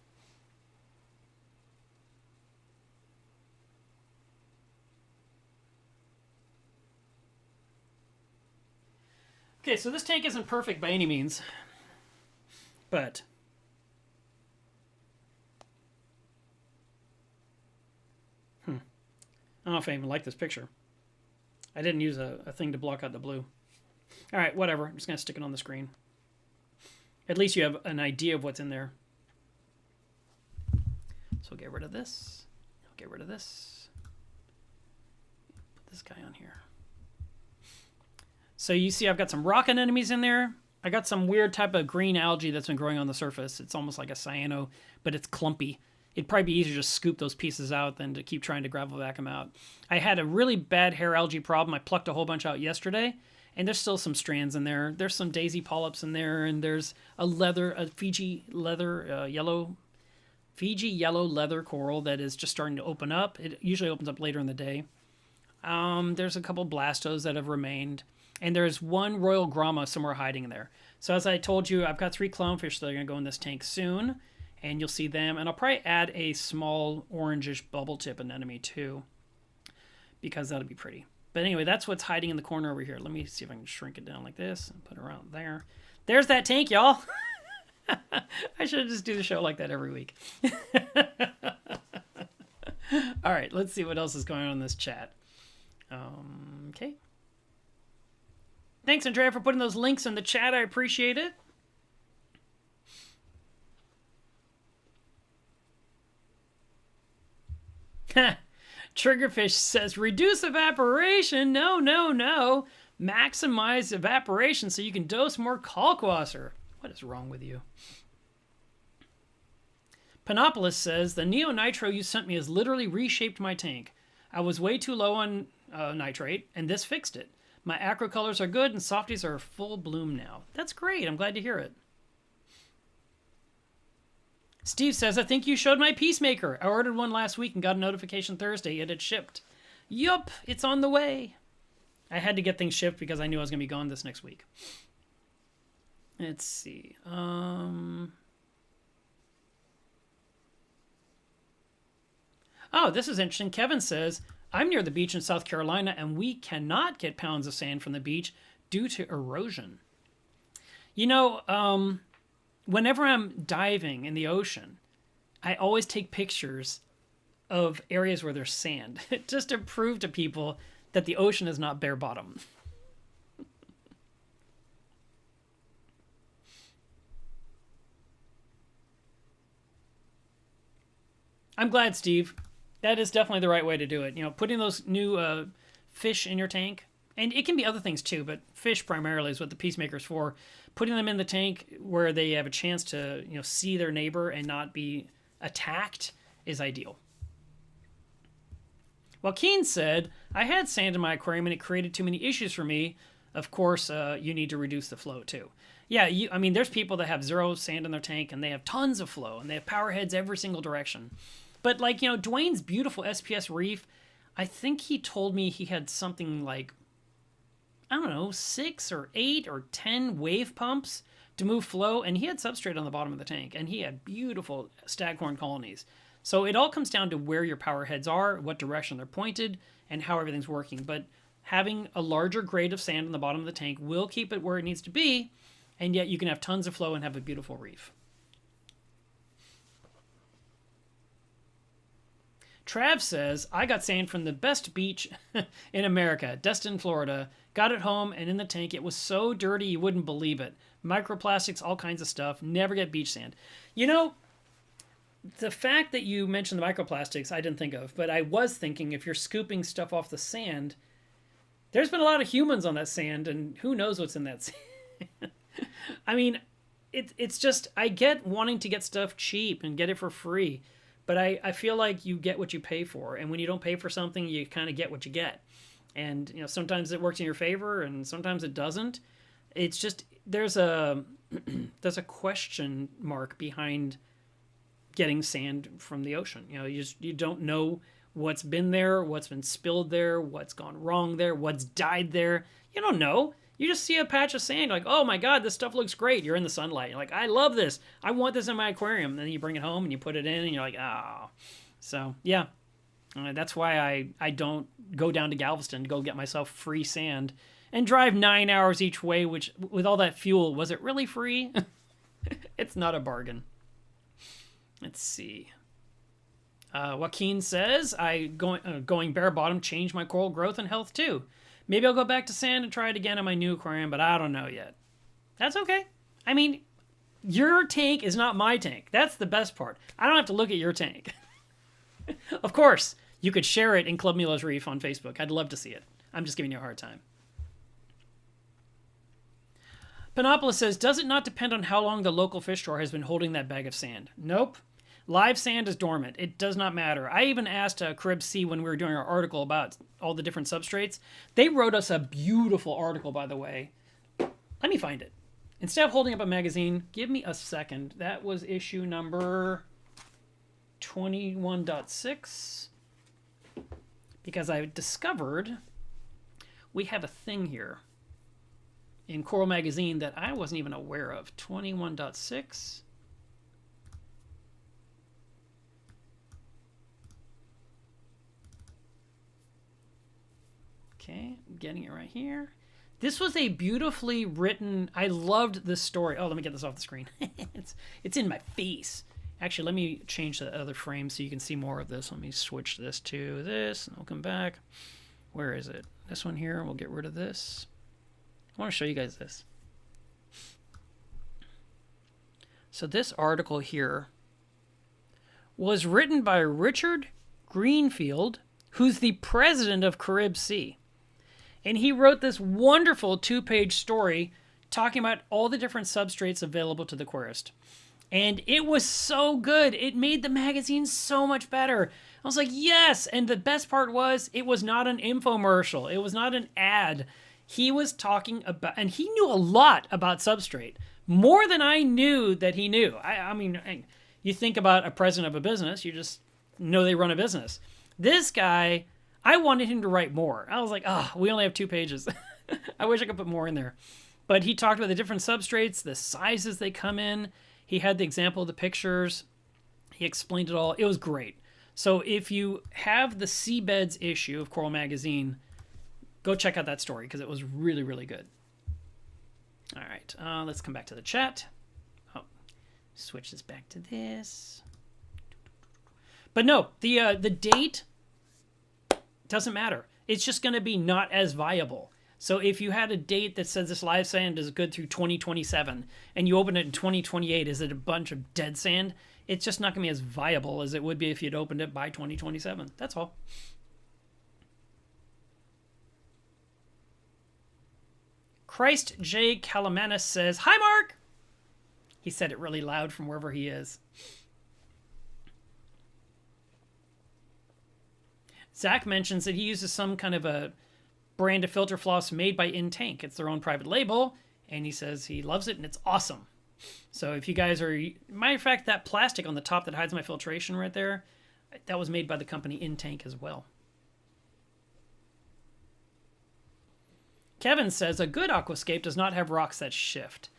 Okay, so this tank isn't perfect by any means, but I don't know if I even like this picture. I didn't use a thing to block out the blue. All right, whatever. I'm just going to stick it on the screen. At least you have an idea of what's in there. So we'll get rid of this. I'll get rid of this. Put this guy on here. So you see I've got some rock anemones in there. I got some weird type of green algae that's been growing on the surface. It's almost like a cyano, but it's clumpy. It'd probably be easier to just scoop those pieces out than to keep trying to gravel vac them out. I had a really bad hair algae problem. I plucked a whole bunch out yesterday, and there's still some strands in there. There's some daisy polyps in there, and there's a Fiji yellow leather coral that is just starting to open up. It usually opens up later in the day. There's a couple blastos that have remained. And there's one royal grama somewhere hiding in there. So as I told you, I've got 3 clownfish that are going to go in this tank soon. And you'll see them. And I'll probably add a small orangish bubble tip anemone too. Because that'll be pretty. But anyway, that's what's hiding in the corner over here. Let me see if I can shrink it down like this and put it around there. There's that tank, y'all. I should just do the show like that every week. All right, let's see what else is going on in this chat. Okay. Thanks, Andrea, for putting those links in the chat. I appreciate it. Triggerfish says, reduce evaporation. No, no, no. Maximize evaporation so you can dose more kalkwasser. What is wrong with you? Panopolis says, the neonitro you sent me has literally reshaped my tank. I was way too low on nitrate, and this fixed it. My acrocolors are good, and softies are full bloom now. That's great. I'm glad to hear it. Steve says, I think you showed my Peacemaker. I ordered one last week and got a notification Thursday. It had shipped. Yup, it's on the way. I had to get things shipped because I knew I was going to be gone this next week. Let's see. Oh, this is interesting. Kevin says, I'm near the beach in South Carolina, and we cannot get pounds of sand from the beach due to erosion. You know, whenever I'm diving in the ocean, I always take pictures of areas where there's sand, just to prove to people that the ocean is not bare bottom. I'm glad, Steve. That is definitely the right way to do it. You know, putting those new fish in your tank, and it can be other things too, but fish primarily is what the Peacemaker's for. Putting them in the tank where they have a chance to, you know, see their neighbor and not be attacked is ideal. Joaquin said, I had sand in my aquarium and it created too many issues for me. Of course, you need to reduce the flow too. Yeah, I mean, there's people that have 0 sand in their tank and they have tons of flow and they have power heads every single direction. But like, you know, Dwayne's beautiful SPS Reef, I think he told me he had something like, I don't know, 6 or 8 or 10 wave pumps to move flow, and he had substrate on the bottom of the tank, and he had beautiful staghorn colonies. So it all comes down to where your power heads are, what direction they're pointed, and how everything's working. But having a larger grade of sand on the bottom of the tank will keep it where it needs to be, and yet you can have tons of flow and have a beautiful reef. Trav says, I got sand from the best beach in America, Destin, Florida. Got it home, and in the tank, it was so dirty you wouldn't believe it. Microplastics, all kinds of stuff. Never get beach sand. You know, the fact that you mentioned the microplastics, I didn't think of, but I was thinking if you're scooping stuff off the sand, there's been a lot of humans on that sand, and who knows what's in that sand. I mean, it's just, I get wanting to get stuff cheap and get it for free. But I feel like you get what you pay for. And when you don't pay for something, you kind of get what you get. And, you know, sometimes it works in your favor and sometimes it doesn't. It's just, there's a question mark behind getting sand from the ocean. You know, you don't know what's been there, what's been spilled there, what's gone wrong there, what's died there. You don't know. You just see a patch of sand, like, oh my God, this stuff looks great. You're in the sunlight. You're like, I love this. I want this in my aquarium. And then you bring it home and you put it in and you're like, oh. So, yeah. That's why I don't go down to Galveston to go get myself free sand and drive 9 hours each way, which, with all that fuel, was it really free? It's not a bargain. Let's see. Joaquin says, going bare bottom changed my coral growth and health too. Maybe I'll go back to sand and try it again in my new aquarium, but I don't know yet. That's okay. I mean, your tank is not my tank. That's the best part. I don't have to look at your tank. Of course, you could share it in Club Milo's Reef on Facebook. I'd love to see it. I'm just giving you a hard time. Panopolis says, does it not depend on how long the local fish store has been holding that bag of sand? Nope. Live sand is dormant. It does not matter. I even asked Carib Sea when we were doing our article about all the different substrates. They wrote us a beautiful article, by the way. Let me find it. Instead of holding up a magazine, give me a second. That was issue number 21.6. Because I discovered we have a thing here in Coral Magazine that I wasn't even aware of. 21.6. Okay, I'm getting it right here. This was a beautifully written, I loved this story. Oh, let me get this off the screen. It's in my face. Actually, let me change the other frame so you can see more of this. Let me switch this to this, and I'll come back. Where is it? This one here, we'll get rid of this. I want to show you guys this. So this article here was written by Richard Greenfield, who's the president of Carib Sea. And he wrote this wonderful 2-page story talking about all the different substrates available to the aquarist. And it was so good. It made the magazine so much better. I was like, yes. And the best part was it was not an infomercial. It was not an ad. He was talking about, and he knew a lot about substrate. More than I knew that he knew. I mean, you think about a president of a business, you just know they run a business. This guy, I wanted him to write more. I was like, we only have 2 pages. I wish I could put more in there. But he talked about the different substrates, the sizes they come in. He had the example of the pictures. He explained it all. It was great. So if you have the Seabeds issue of Coral Magazine, go check out that story because it was really, really good. All right, let's come back to the chat. Oh, switch this back to this. But no, the date doesn't matter. It's just going to be not as viable. So if you had a date that says this live sand is good through 2027 and you open it in 2028, is it a bunch of dead sand? It's just not going to be as viable as it would be if you'd opened it by 2027. That's all. Christ J. Calamanis says, hi, Mark. He said it really loud from wherever he is. Zach mentions that he uses some kind of a brand of filter floss made by In Tank. It's their own private label, and he says he loves it and it's awesome. So if you guys are, matter of fact, that plastic on the top that hides my filtration right there, that was made by the company In Tank as well. Kevin says a good aquascape does not have rocks that shift,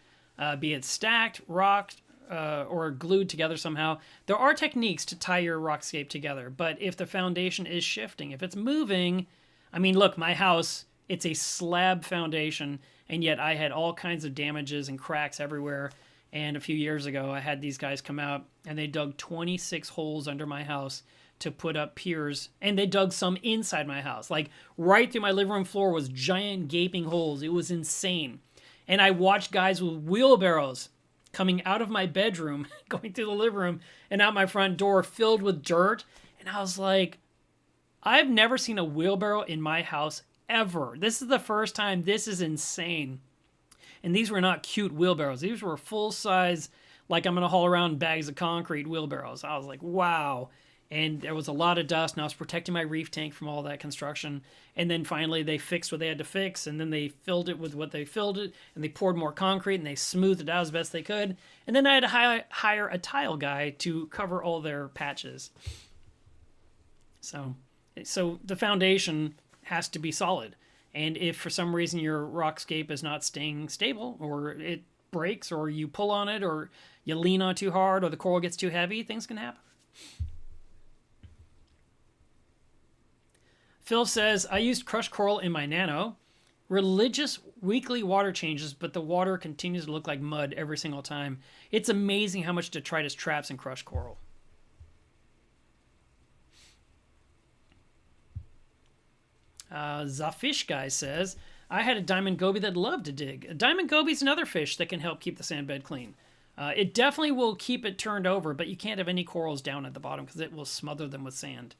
be it stacked, rocked, or glued together somehow. There are techniques to tie your rockscape together, but if the foundation is shifting, if it's moving, I mean, look, my house, it's a slab foundation, and yet I had all kinds of damages and cracks everywhere. And a few years ago, I had these guys come out, and they dug 26 holes under my house to put up piers, and they dug some inside my house. Like, right through my living room floor was giant gaping holes. It was insane. And I watched guys with wheelbarrows coming out of my bedroom, going through the living room, and out my front door filled with dirt. And I was like, I've never seen a wheelbarrow in my house ever. This is the first time. This is insane. And these were not cute wheelbarrows. These were full-size, like I'm going to haul around bags of concrete wheelbarrows. I was like, wow. And there was a lot of dust, and I was protecting my reef tank from all that construction. And then finally they fixed what they had to fix, and then they filled it with what they filled it, and they poured more concrete, and they smoothed it out as best they could. And then I had to hire a tile guy to cover all their patches. So the foundation has to be solid. And if for some reason your rockscape is not staying stable, or it breaks, or you pull on it, or you lean on too hard, or the coral gets too heavy, things can happen. Phil says, I used crushed coral in my nano. Religious weekly water changes, but the water continues to look like mud every single time. It's amazing how much detritus traps in crushed coral. Zafish guy says, I had a diamond goby that loved to dig. A diamond goby is another fish that can help keep the sand bed clean. It definitely will keep it turned over, but you can't have any corals down at the bottom because it will smother them with sand.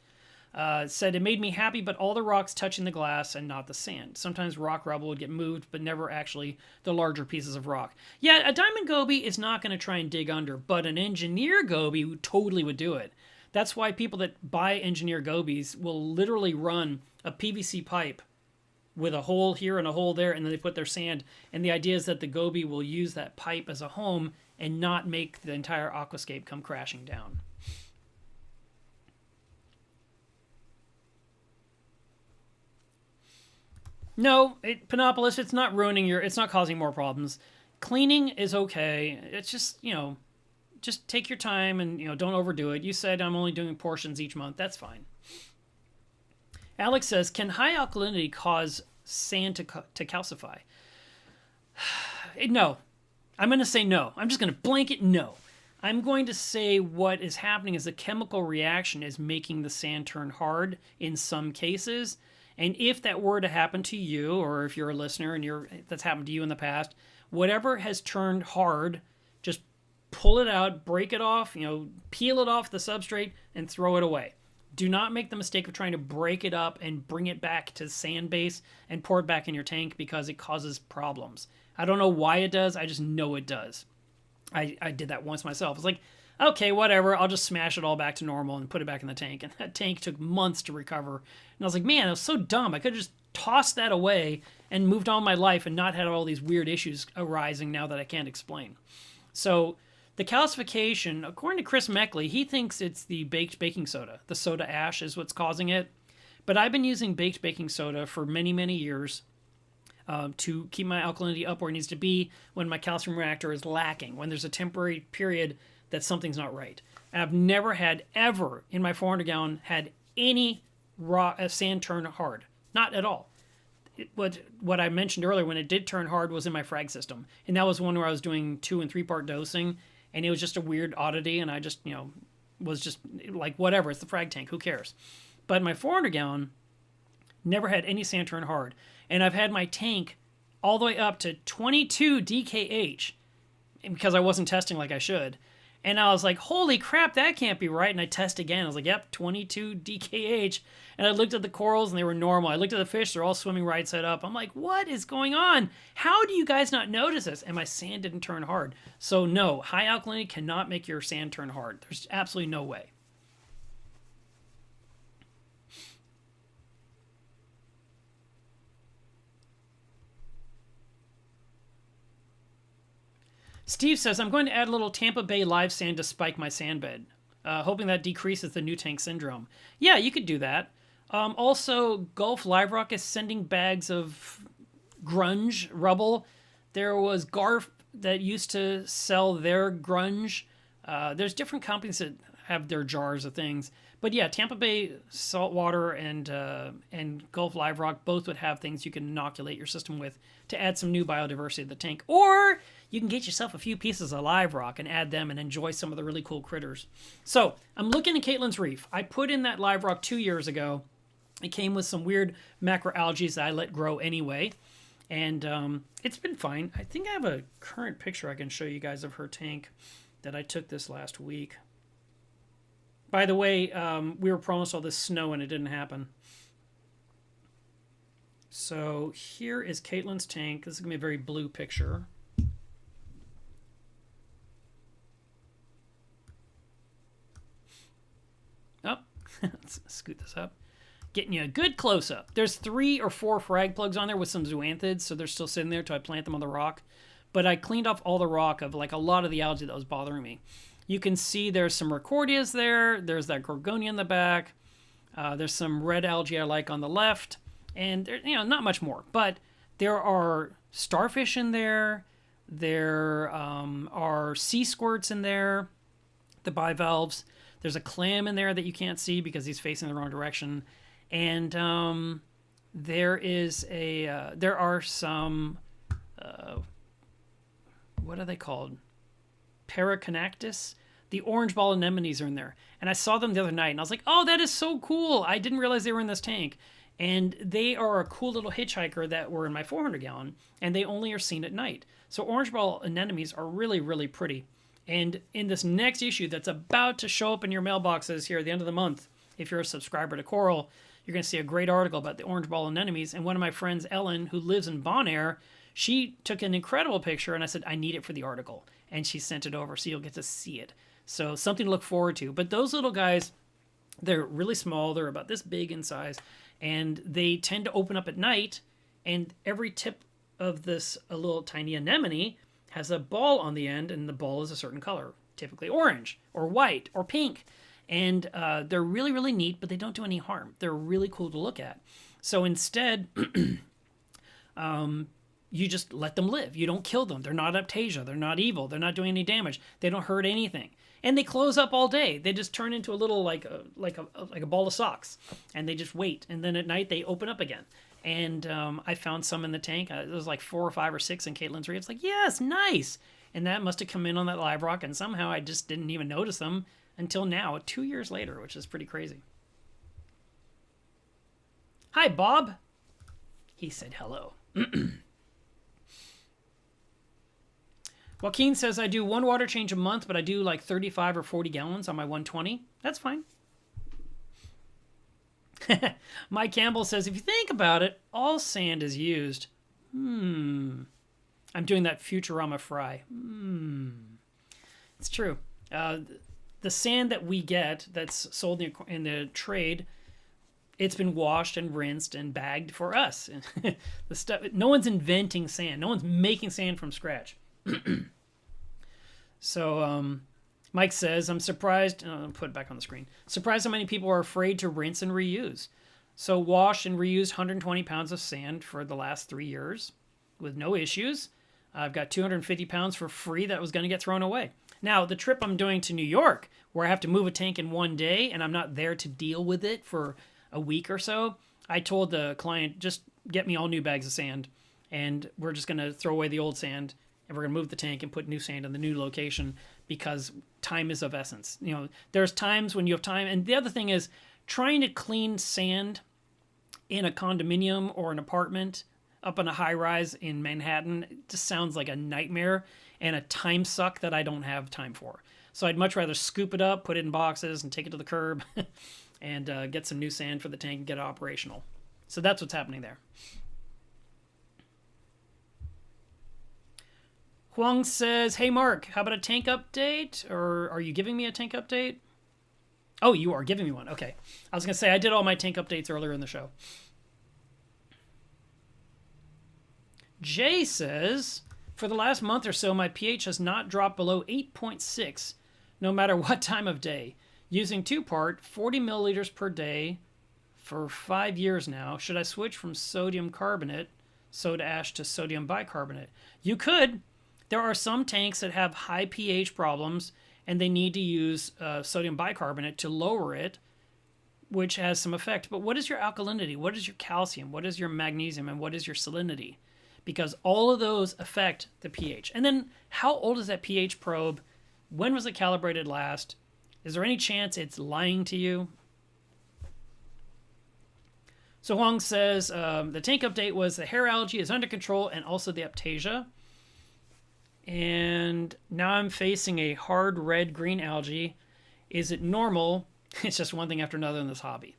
Said it made me happy, but all the rocks touching the glass and not the sand. Sometimes rock rubble would get moved, but never actually the larger pieces of rock. Yeah, a diamond goby is not going to try and dig under, but an engineer goby totally would do it. That's why people that buy engineer gobies will literally run a PVC pipe with a hole here and a hole there, and then they put their sand. And the idea is that the goby will use that pipe as a home and not make the entire aquascape come crashing down. No, Panopolis, it's not ruining it's not causing more problems. Cleaning is okay. It's just, just take your time and, don't overdo it. You said I'm only doing portions each month. That's fine. Alex says, can high alkalinity cause sand to calcify? No. I'm going to say no. I'm just going to blanket no. I'm going to say what is happening is the chemical reaction is making the sand turn hard in some cases. And if that were to happen to you, or if you're a listener and that's happened to you in the past, whatever has turned hard, just pull it out, break it off, peel it off the substrate and throw it away. Do not make the mistake of trying to break it up and bring it back to sand base and pour it back in your tank because it causes problems. I don't know why it does. I just know it does. I did that once myself. It's like, okay, whatever. I'll just smash it all back to normal and put it back in the tank. And that tank took months to recover. And I was like, man, that was so dumb. I could have just tossed that away and moved on my life and not had all these weird issues arising now that I can't explain. So the calcification, according to Chris Meckley, he thinks it's the baked baking soda. The soda ash is what's causing it. But I've been using baked baking soda for many, many years to keep my alkalinity up where it needs to be when my calcium reactor is lacking, when there's a temporary period that something's not right. And I've never had, ever, in my 400-gallon, had any sand turn hard. Not at all. What I mentioned earlier, when it did turn hard, was in my frag system. And that was one where I was doing 2- and 3-part dosing, and it was just a weird oddity, and I just, was just like, whatever, it's the frag tank, who cares? But my 400-gallon never had any sand turn hard. And I've had my tank all the way up to 22 DKH, because I wasn't testing like I should. And I was like, holy crap, that can't be right. And I test again. I was like, yep, 22 DKH. And I looked at the corals and they were normal. I looked at the fish, they're all swimming right side up. I'm like, what is going on? How do you guys not notice this? And my sand didn't turn hard. So no, high alkalinity cannot make your sand turn hard. There's absolutely no way. Steve says, I'm going to add a little Tampa Bay live sand to spike my sand bed, hoping that decreases the new tank syndrome. Yeah, you could do that. Also, Gulf Live Rock is sending bags of grunge rubble. There was Garf that used to sell their grunge. There's different companies that have their jars of things. But yeah, Tampa Bay Saltwater and Gulf Live Rock both would have things you can inoculate your system with to add some new biodiversity to the tank. Or you can get yourself a few pieces of live rock and add them and enjoy some of the really cool critters. So I'm looking at Caitlin's Reef. I put in that live rock 2 years ago. It came with some weird macroalgae that I let grow anyway. And it's been fine. I think I have a current picture I can show you guys of her tank that I took this last week. By the way, we were promised all this snow and it didn't happen. So here is Caitlin's tank. This is going to be a very blue picture. Oh, let's scoot this up. Getting you a good close-up. There's 3 or 4 frag plugs on there with some zoanthids, so they're still sitting there till I plant them on the rock. But I cleaned off all the rock of like a lot of the algae that was bothering me. You can see there's some Recordias there. There's that Gorgonia in the back. There's some red algae I like on the left, and there, not much more. But there are starfish in there. There are sea squirts in there, the bivalves. There's a clam in there that you can't see because he's facing the wrong direction. And there are some, what are they called? Paraconactus. The orange ball anemones are in there. And I saw them the other night and I was like, oh, that is so cool. I didn't realize they were in this tank. And they are a cool little hitchhiker that were in my 400 gallon, and they only are seen at night. So orange ball anemones are really, really pretty. And in this next issue that's about to show up in your mailboxes here at the end of the month, if you're a subscriber to Coral, you're going to see a great article about the orange ball anemones. And one of my friends, Ellen, who lives in Bonaire, she took an incredible picture, and I said, I need it for the article. And she sent it over, so you'll get to see it. So something to look forward to. But those little guys, they're really small. They're about this big in size. And they tend to open up at night, and every tip of this a little tiny anemone has a ball on the end, and the ball is a certain color, typically orange or white or pink. And they're really, really neat, but they don't do any harm. They're really cool to look at. So instead, you just let them live. You don't kill them. They're not Aptasia. They're not evil. They're not doing any damage. They don't hurt anything. And they close up all day. They just turn into a little like a ball of socks, and they just wait. And then at night they open up again. And I found some in the tank. It was like 4 or 5 or 6 in Caitlin's Reef. It's like, yes, nice. And that must have come in on that live rock, and somehow I just didn't even notice them until now, 2 years later, which is pretty crazy. Hi, Bob. He said hello. Joaquin says, I do 1 water change a month, but I do like 35 or 40 gallons on my 120. That's fine. Mike Campbell says, if you think about it, all sand is used. I'm doing that Futurama fry. It's true. The sand that we get that's sold in the trade, it's been washed and rinsed and bagged for us. The stuff. No one's inventing sand. No one's making sand from scratch. So Mike says, I'm surprised, I'll put it back on the screen, surprised how many people are afraid to rinse and reuse. So washed and reused 120 pounds of sand for the last 3 years with no issues. I've got 250 pounds for free that was going to get thrown away. Now, the trip I'm doing to New York, where I have to move a tank in 1 day and I'm not there to deal with it for a week or so, I told the client, just get me all new bags of sand, and we're just going to throw away the old sand, and we're going to move the tank and put new sand in the new location because time is of essence. There's times when you have time. And the other thing is trying to clean sand in a condominium or an apartment up in a high rise in Manhattan, it just sounds like a nightmare and a time suck that I don't have time for. So I'd much rather scoop it up, put it in boxes, and take it to the curb and get some new sand for the tank and get it operational. So that's what's happening there. Huang says, hey, Mark, how about a tank update? Or are you giving me a tank update? Oh, you are giving me one. Okay. I was going to say, I did all my tank updates earlier in the show. Jay says, for the last month or so, my pH has not dropped below 8.6, no matter what time of day. Using 2-part, 40 milliliters per day for 5 years now. Should I switch from sodium carbonate, soda ash, to sodium bicarbonate? You could. There are some tanks that have high pH problems, and they need to use sodium bicarbonate to lower it, which has some effect. But what is your alkalinity? What is your calcium? What is your magnesium? And what is your salinity? Because all of those affect the pH. And then how old is that pH probe? When was it calibrated last? Is there any chance it's lying to you? So Huang says, the tank update was the hair algae is under control and also the Aptasia. And now I'm facing a hard red-green algae. Is it normal? It's just one thing after another in this hobby.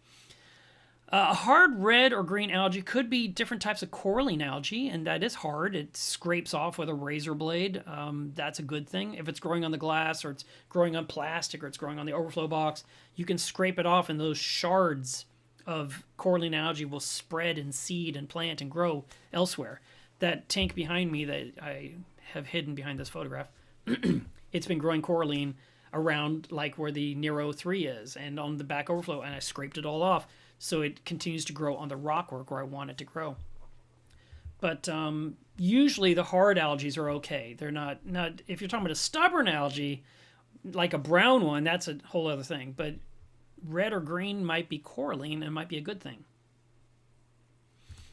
A hard red or green algae could be different types of coralline algae, and that is hard. It scrapes off with a razor blade. That's a good thing. If it's growing on the glass, or it's growing on plastic, or it's growing on the overflow box, you can scrape it off, and those shards of coralline algae will spread and seed and plant and grow elsewhere. That tank behind me that I have hidden behind this photograph, it's been growing coralline. around like where the Nero 3 is and on the back overflow, and I scraped it all off so it continues to grow on the rockwork where I want it to grow. But usually the hard algae are okay. They're not if you're talking about a stubborn algae, like a brown one, that's a whole other thing. But red or green might be coralline and might be a good thing.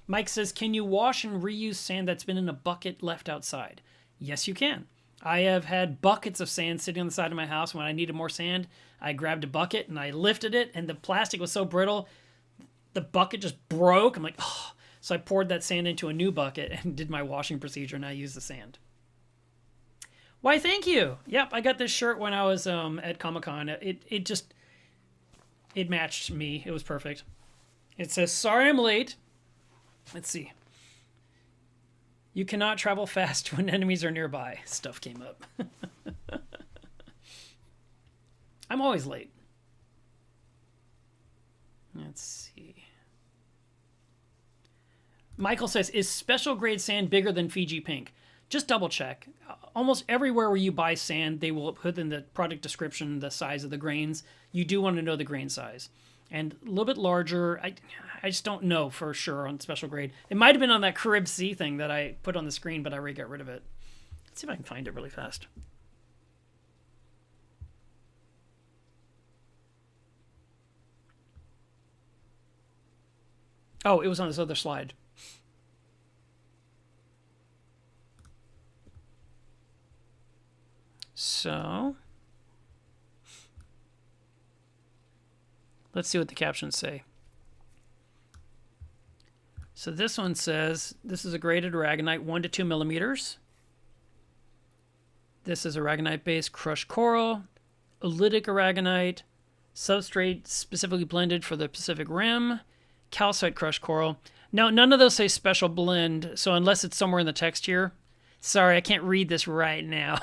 Mike says, can you wash and reuse sand that's been in a bucket left outside? Yes, you can. I have had buckets of sand sitting on the side of my house. When I needed more sand, I grabbed a bucket and I lifted it, and the plastic was so brittle, the bucket just broke. I'm like, oh. So I poured that sand into a new bucket and did my washing procedure, and I used the sand. Why, thank you. Yep, I got this shirt when I was at Comic-Con. It matched me. It was perfect. It says, sorry I'm late. Let's see. You cannot travel fast when enemies are nearby. Stuff came up. I'm always late. Let's see. Michael says, is special grade sand bigger than Fiji Pink? Just double check. Almost everywhere where you buy sand, they will put in the product description the size of the grains. You do want to know the grain size. And a little bit larger, I just don't know for sure on special grade. It might have been on that Carib Sea thing that I put on the screen, but I already got rid of it. Let's see if I can find it really fast. Oh, it was on this other slide. So, let's see what the captions say. So this one says, this is a graded aragonite, 1 to 2 millimeters. This is aragonite-based crushed coral, oolitic aragonite, substrate specifically blended for the Pacific Rim, calcite crushed coral. No, none of those say special blend, so unless it's somewhere in the text here. Sorry, I can't read this right now.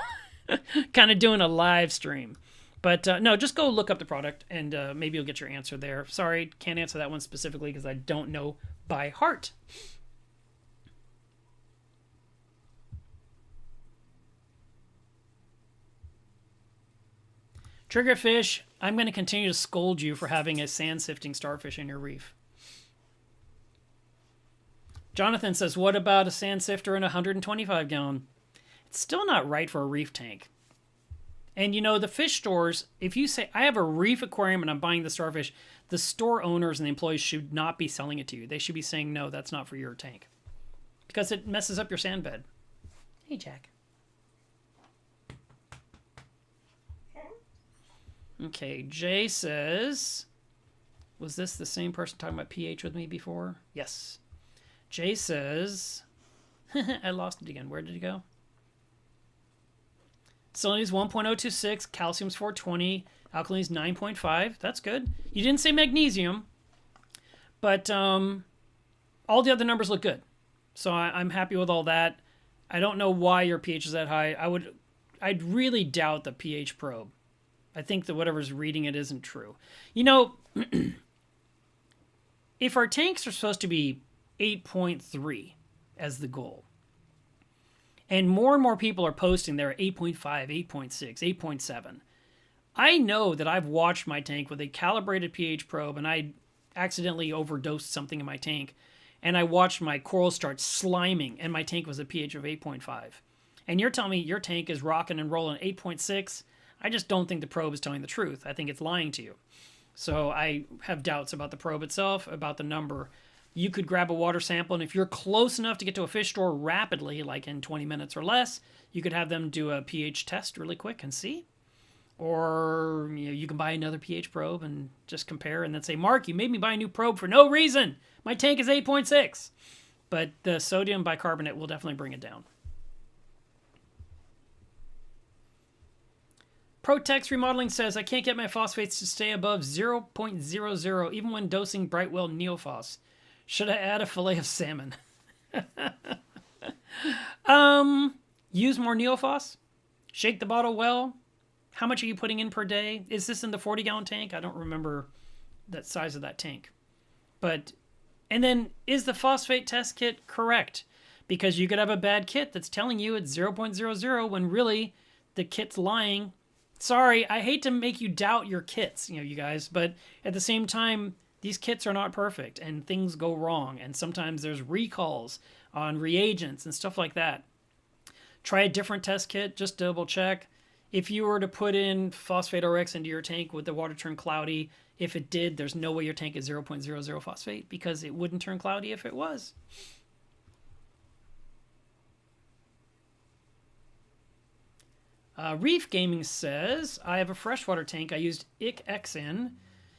Kind of doing a live stream. But no, just go look up the product and maybe you'll get your answer there. Sorry, can't answer that one specifically because I don't know by heart. Triggerfish, I'm going to continue to scold you for having a sand-sifting starfish in your reef. Jonathan says, what about a sand sifter in a 125 gallon? It's still not right for a reef tank. And you know, the fish stores, if you say, I have a reef aquarium and I'm buying the starfish, the store owners and the employees should not be selling it to you. They should be saying, no, that's not for your tank. Because it messes up your sand bed. Hey, Jack. Okay, Jay says, was this the same person talking about pH with me before? Yes. Jay says, I lost it again. Where did it go? Salinity's 1.026, calcium's 420, alkaline's 9.5. That's good. You didn't say magnesium, but all the other numbers look good. So I'm happy with all that. I don't know why your pH is that high. I'd really doubt the pH probe. I think that whatever's reading it isn't true. You know, if our tanks are supposed to be 8.3 as the goal, and more people are posting there at 8.5, 8.6, 8.7. I know that I've watched my tank with a calibrated pH probe and I accidentally overdosed something in my tank and I watched my coral start sliming and my tank was a pH of 8.5. And you're telling me your tank is rocking and rolling at 8.6? I just don't think the probe is telling the truth. I think it's lying to you. So I have doubts about the probe itself, about the number. You could grab a water sample, and if you're close enough to get to a fish store rapidly, like in 20 minutes or less, you could have them do a pH test really quick and see. Or you can buy another pH probe and just compare and then say, Mark, you made me buy a new probe for no reason. My tank is 8.6. But the sodium bicarbonate will definitely bring it down. Protex Remodeling says, I can't get my phosphates to stay above 0.00 even when dosing Brightwell Neophos. Should I add a fillet of salmon? Use more Neophos. Shake the bottle well. How much are you putting in per day? Is this in the 40-gallon tank? I don't remember the size of that tank. And then, is the phosphate test kit correct? Because you could have a bad kit that's telling you it's 0.00 when really the kit's lying Sorry, I hate to make you doubt your kits, you guys, but at the same time, these kits are not perfect and things go wrong. And sometimes there's recalls on reagents and stuff like that. Try a different test kit, just double check. If you were to put in phosphate RX into your tank, would the water turn cloudy? If it did, there's no way your tank is 0.00 phosphate because it wouldn't turn cloudy if it was. Reef Gaming says, I have a freshwater tank I used ICX in.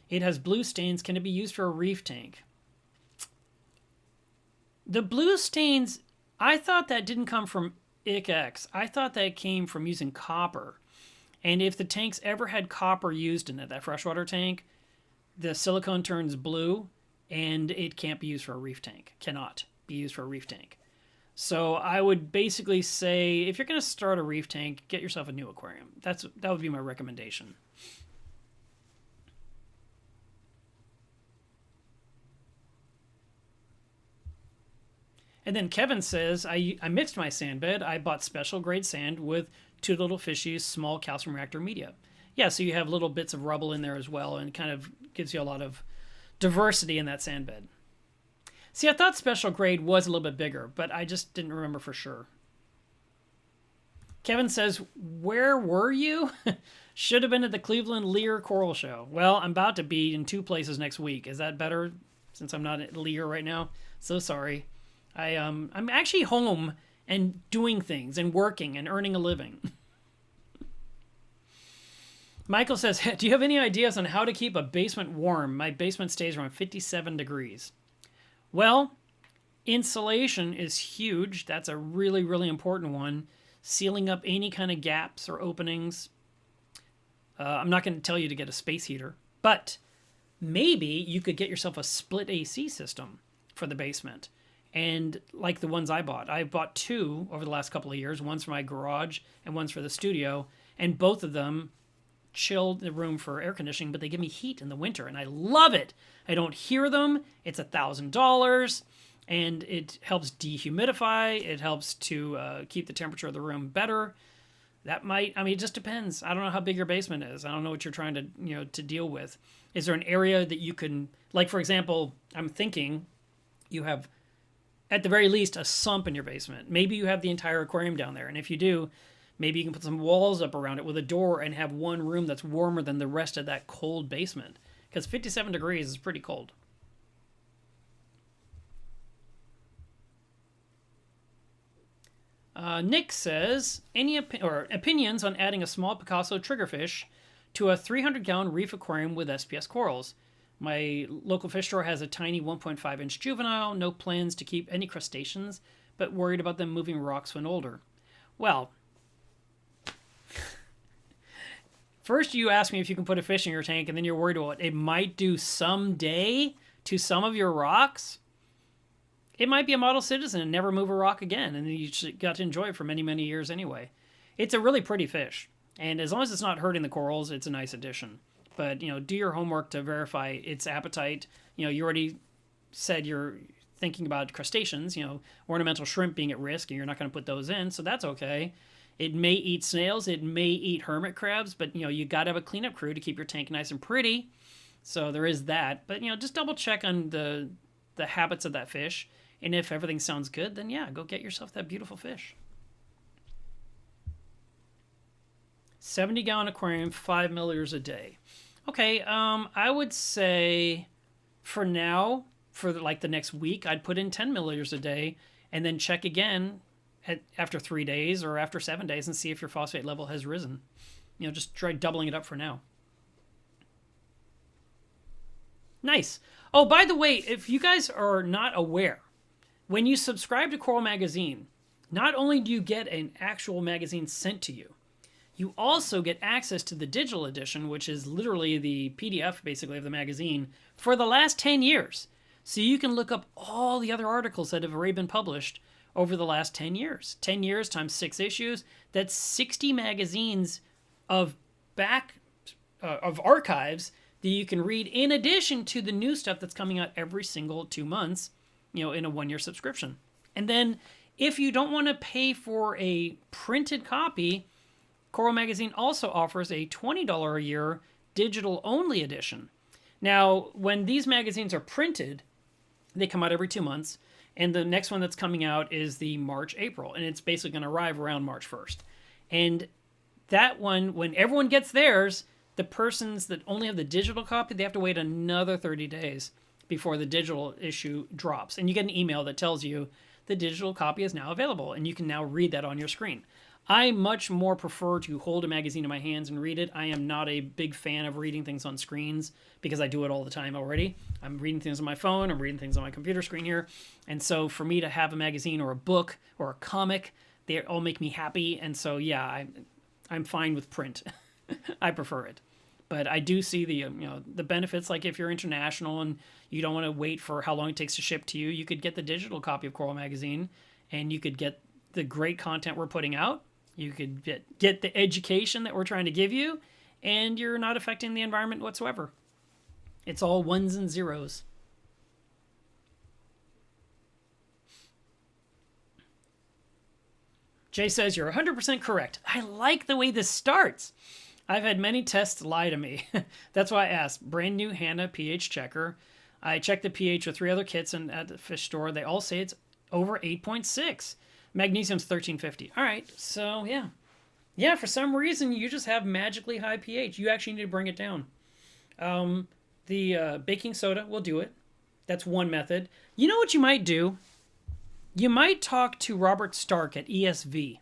It has blue stains. Can it be used for a reef tank? The blue stains, I thought that didn't come from ICX. I thought that came from using copper. And if the tank's ever had copper used in it, that freshwater tank, the silicone turns blue and it can't be used for a reef tank. Cannot be used for a reef tank. So I would basically say, if you're going to start a reef tank, get yourself a new aquarium. That would be my recommendation. And then Kevin says, I mixed my sand bed. I bought special grade sand with 2 little fishies, small calcium reactor media. Yeah, so you have little bits of rubble in there as well, and kind of gives you a lot of diversity in that sand bed. See, I thought special grade was a little bit bigger, but I just didn't remember for sure. Kevin says, where were you? Should have been at the Cleveland Lear Coral Show. Well, I'm about to be in 2 places next week. Is that better since I'm not at Lear right now? So sorry. I'm actually home and doing things and working and earning a living. Michael says, do you have any ideas on how to keep a basement warm? My basement stays around 57 degrees. Well, insulation is huge. That's a really, really important one. Sealing up any kind of gaps or openings. I'm not going to tell you to get a space heater, but maybe you could get yourself a split AC system for the basement. And like the ones I bought 2 over the last couple of years. One's for my garage and one's for the studio. And both of them chill the room for air conditioning, but they give me heat in the winter, and I love it. I don't hear them. It's $1,000, and it helps dehumidify. It helps to keep the temperature of the room better. It just depends. I don't know how big your basement is. I don't know what you're trying to, to deal with. Is there an area that you can, like, for example, I'm thinking you have, at the very least, a sump in your basement. Maybe you have the entire aquarium down there, and if you do, maybe you can put some walls up around it with a door and have one room that's warmer than the rest of that cold basement. Because 57 degrees is pretty cold. Nick says, any opinions on adding a small Picasso triggerfish to a 300-gallon reef aquarium with SPS corals? My local fish store has a tiny 1.5-inch juvenile. No plans to keep any crustaceans, but worried about them moving rocks when older. Well, first you ask me if you can put a fish in your tank, and then you're worried about what it might do someday to some of your rocks. It might be a model citizen and never move a rock again, and you got to enjoy it for many, many years anyway. It's a really pretty fish, and as long as it's not hurting the corals, it's a nice addition. But, do your homework to verify its appetite. You already said you're thinking about crustaceans, ornamental shrimp being at risk, and you're not going to put those in, so that's okay. It may eat snails, it may eat hermit crabs, but you got to have a cleanup crew to keep your tank nice and pretty. So there is that. But just double check on the habits of that fish, and if everything sounds good, then yeah, go get yourself that beautiful fish. 70-gallon aquarium, 5 milliliters a day. Okay, I would say for now, for like the next week, I'd put in 10 milliliters a day, and then check again after 3 days or after 7 days and see if your phosphate level has risen. Just try doubling it up for now. Nice. Oh, by the way, if you guys are not aware, when you subscribe to Coral Magazine, not only do you get an actual magazine sent to you, you also get access to the digital edition, which is literally the PDF, basically, of the magazine, for the last 10 years. So you can look up all the other articles that have already been published over the last 10 years. 10 years times 6 issues, that's 60 magazines of archives that you can read in addition to the new stuff that's coming out every single 2 months, in a 1-year subscription. And then if you don't want to pay for a printed copy, Coral Magazine also offers a $20 a year digital-only edition. Now, when these magazines are printed, they come out every 2 months, and the next one that's coming out is the March-April, and it's basically going to arrive around March 1st. And that one, when everyone gets theirs, the persons that only have the digital copy, they have to wait another 30 days before the digital issue drops. And you get an email that tells you the digital copy is now available, and you can now read that on your screen. I much more prefer to hold a magazine in my hands and read it. I am not a big fan of reading things on screens because I do it all the time already. I'm reading things on my phone, I'm reading things on my computer screen here. And so for me to have a magazine or a book or a comic, they all make me happy. And so, yeah, I'm fine with print. I prefer it. But I do see the benefits, like if you're international and you don't want to wait for how long it takes to ship to you, you could get the digital copy of Coral Magazine, and you could get the great content we're putting out. You could get the education that we're trying to give you, and you're not affecting the environment whatsoever. It's all ones and zeros. Jay says, you're 100% correct. I like the way this starts. I've had many tests lie to me. That's why I asked. Brand new Hannah pH checker. I checked the pH with 3 other kits at the fish store. They all say it's over 8.6. Magnesium's 1350. All right, so yeah. Yeah, for some reason, you just have magically high pH. You actually need to bring it down. The baking soda will do it. That's one method. You know what you might do? You might talk to Robert Stark at ESV.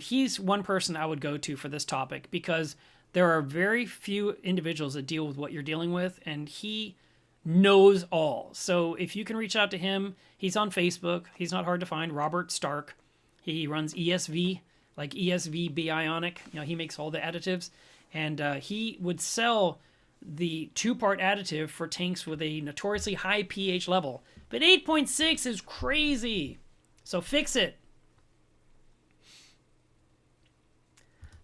He's one person I would go to for this topic because there are very few individuals that deal with what you're dealing with, and he knows all. So if you can reach out to him, he's on Facebook. He's not hard to find. Robert Stark. He runs ESV, like ESV Bionic. You know, he makes all the additives, and he would sell the 2-part additive for tanks with a notoriously high pH level. But 8.6 is crazy. So fix it.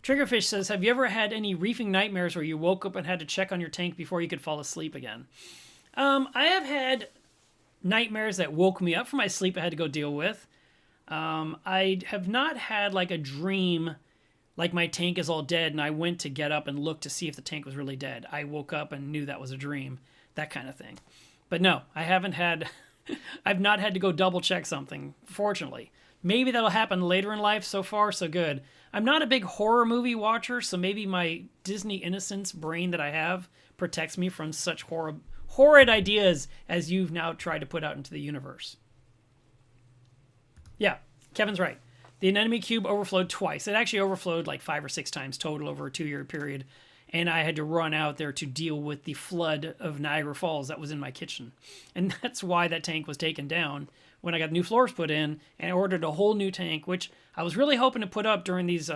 Triggerfish says, have you ever had any reefing nightmares where you woke up and had to check on your tank before you could fall asleep again? I have had nightmares that woke me up from my sleep I had to go deal with. I have not had like a dream like my tank is all dead and I went to get up and look to see if the tank was really dead. I woke up and knew that was a dream, that kind of thing. But no, I haven't had, I've not had to go double check something, fortunately. Maybe that'll happen later in life. So far, so good. I'm not a big horror movie watcher, so maybe my Disney innocence brain that I have protects me from such horrid ideas as you've now tried to put out into the universe. Yeah, Kevin's right. The anemone cube overflowed twice. It actually overflowed like 5 or 6 times total over a 2-year period. And I had to run out there to deal with the flood of Niagara Falls that was in my kitchen. And that's why that tank was taken down when I got new floors put in, and I ordered a whole new tank, which I was really hoping to put up during these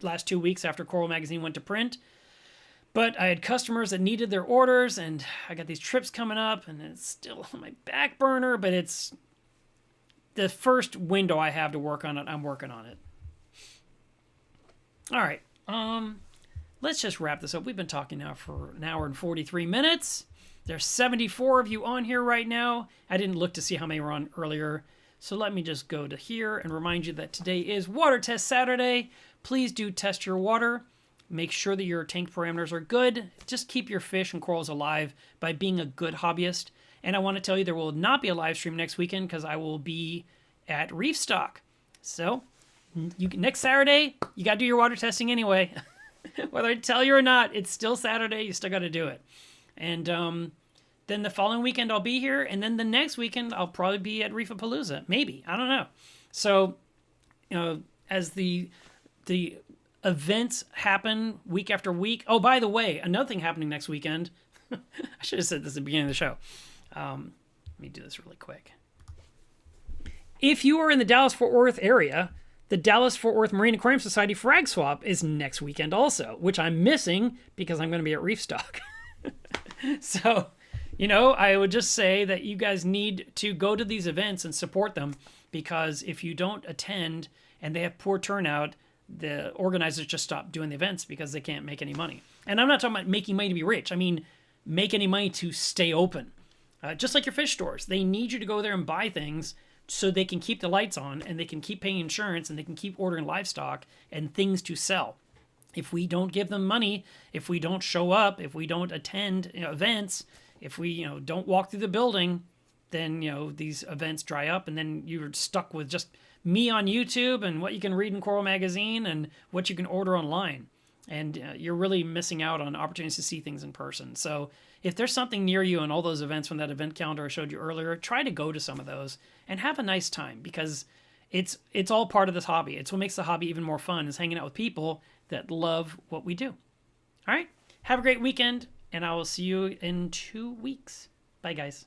last 2 weeks after Coral Magazine went to print. But I had customers that needed their orders, and I got these trips coming up, and it's still on my back burner, but it's the first window I have to work on it. I'm working on it. All right. Let's just wrap this up. We've been talking now for an hour and 43 minutes. There's 74 of you on here right now. I didn't look to see how many were on earlier. So let me just go to here and remind you that today is Water Test Saturday. Please do test your water. Make sure that your tank parameters are good. Just keep your fish and corals alive by being a good hobbyist. And I want to tell you there will not be a live stream next weekend because I will be at Reef Stock. So next Saturday, you got to do your water testing anyway. Whether I tell you or not, it's still Saturday. You still got to do it. And then the following weekend I'll be here, and then the next weekend I'll probably be at Reefapalooza. Maybe. I don't know. So, you know, as the events happen week after week. Oh, by the way, another thing happening next weekend. I should have said this at the beginning of the show. Let me do this really quick. If you are in the Dallas-Fort Worth area, the Dallas-Fort Worth Marine Aquarium Society Frag Swap is next weekend also, which I'm missing because I'm going to be at Reef Stock. So, you know, I would just say that you guys need to go to these events and support them, because if you don't attend and they have poor turnout, the organizers just stop doing the events because they can't make any money. And I'm not talking about making money to be rich. I mean, make any money to stay open. Just like your fish stores. They need you to go there and buy things so they can keep the lights on and they can keep paying insurance and they can keep ordering livestock and things to sell. If we don't give them money, if we don't show up, if we don't attend events, if we don't walk through the building, then these events dry up, and then you're stuck with just me on YouTube and what you can read in Coral Magazine and what you can order online. And you're really missing out on opportunities to see things in person. So if there's something near you in all those events from that event calendar I showed you earlier, try to go to some of those and have a nice time, because it's all part of this hobby. It's what makes the hobby even more fun, is hanging out with people that love what we do. All right, have a great weekend, and I will see you in 2 weeks. Bye, guys.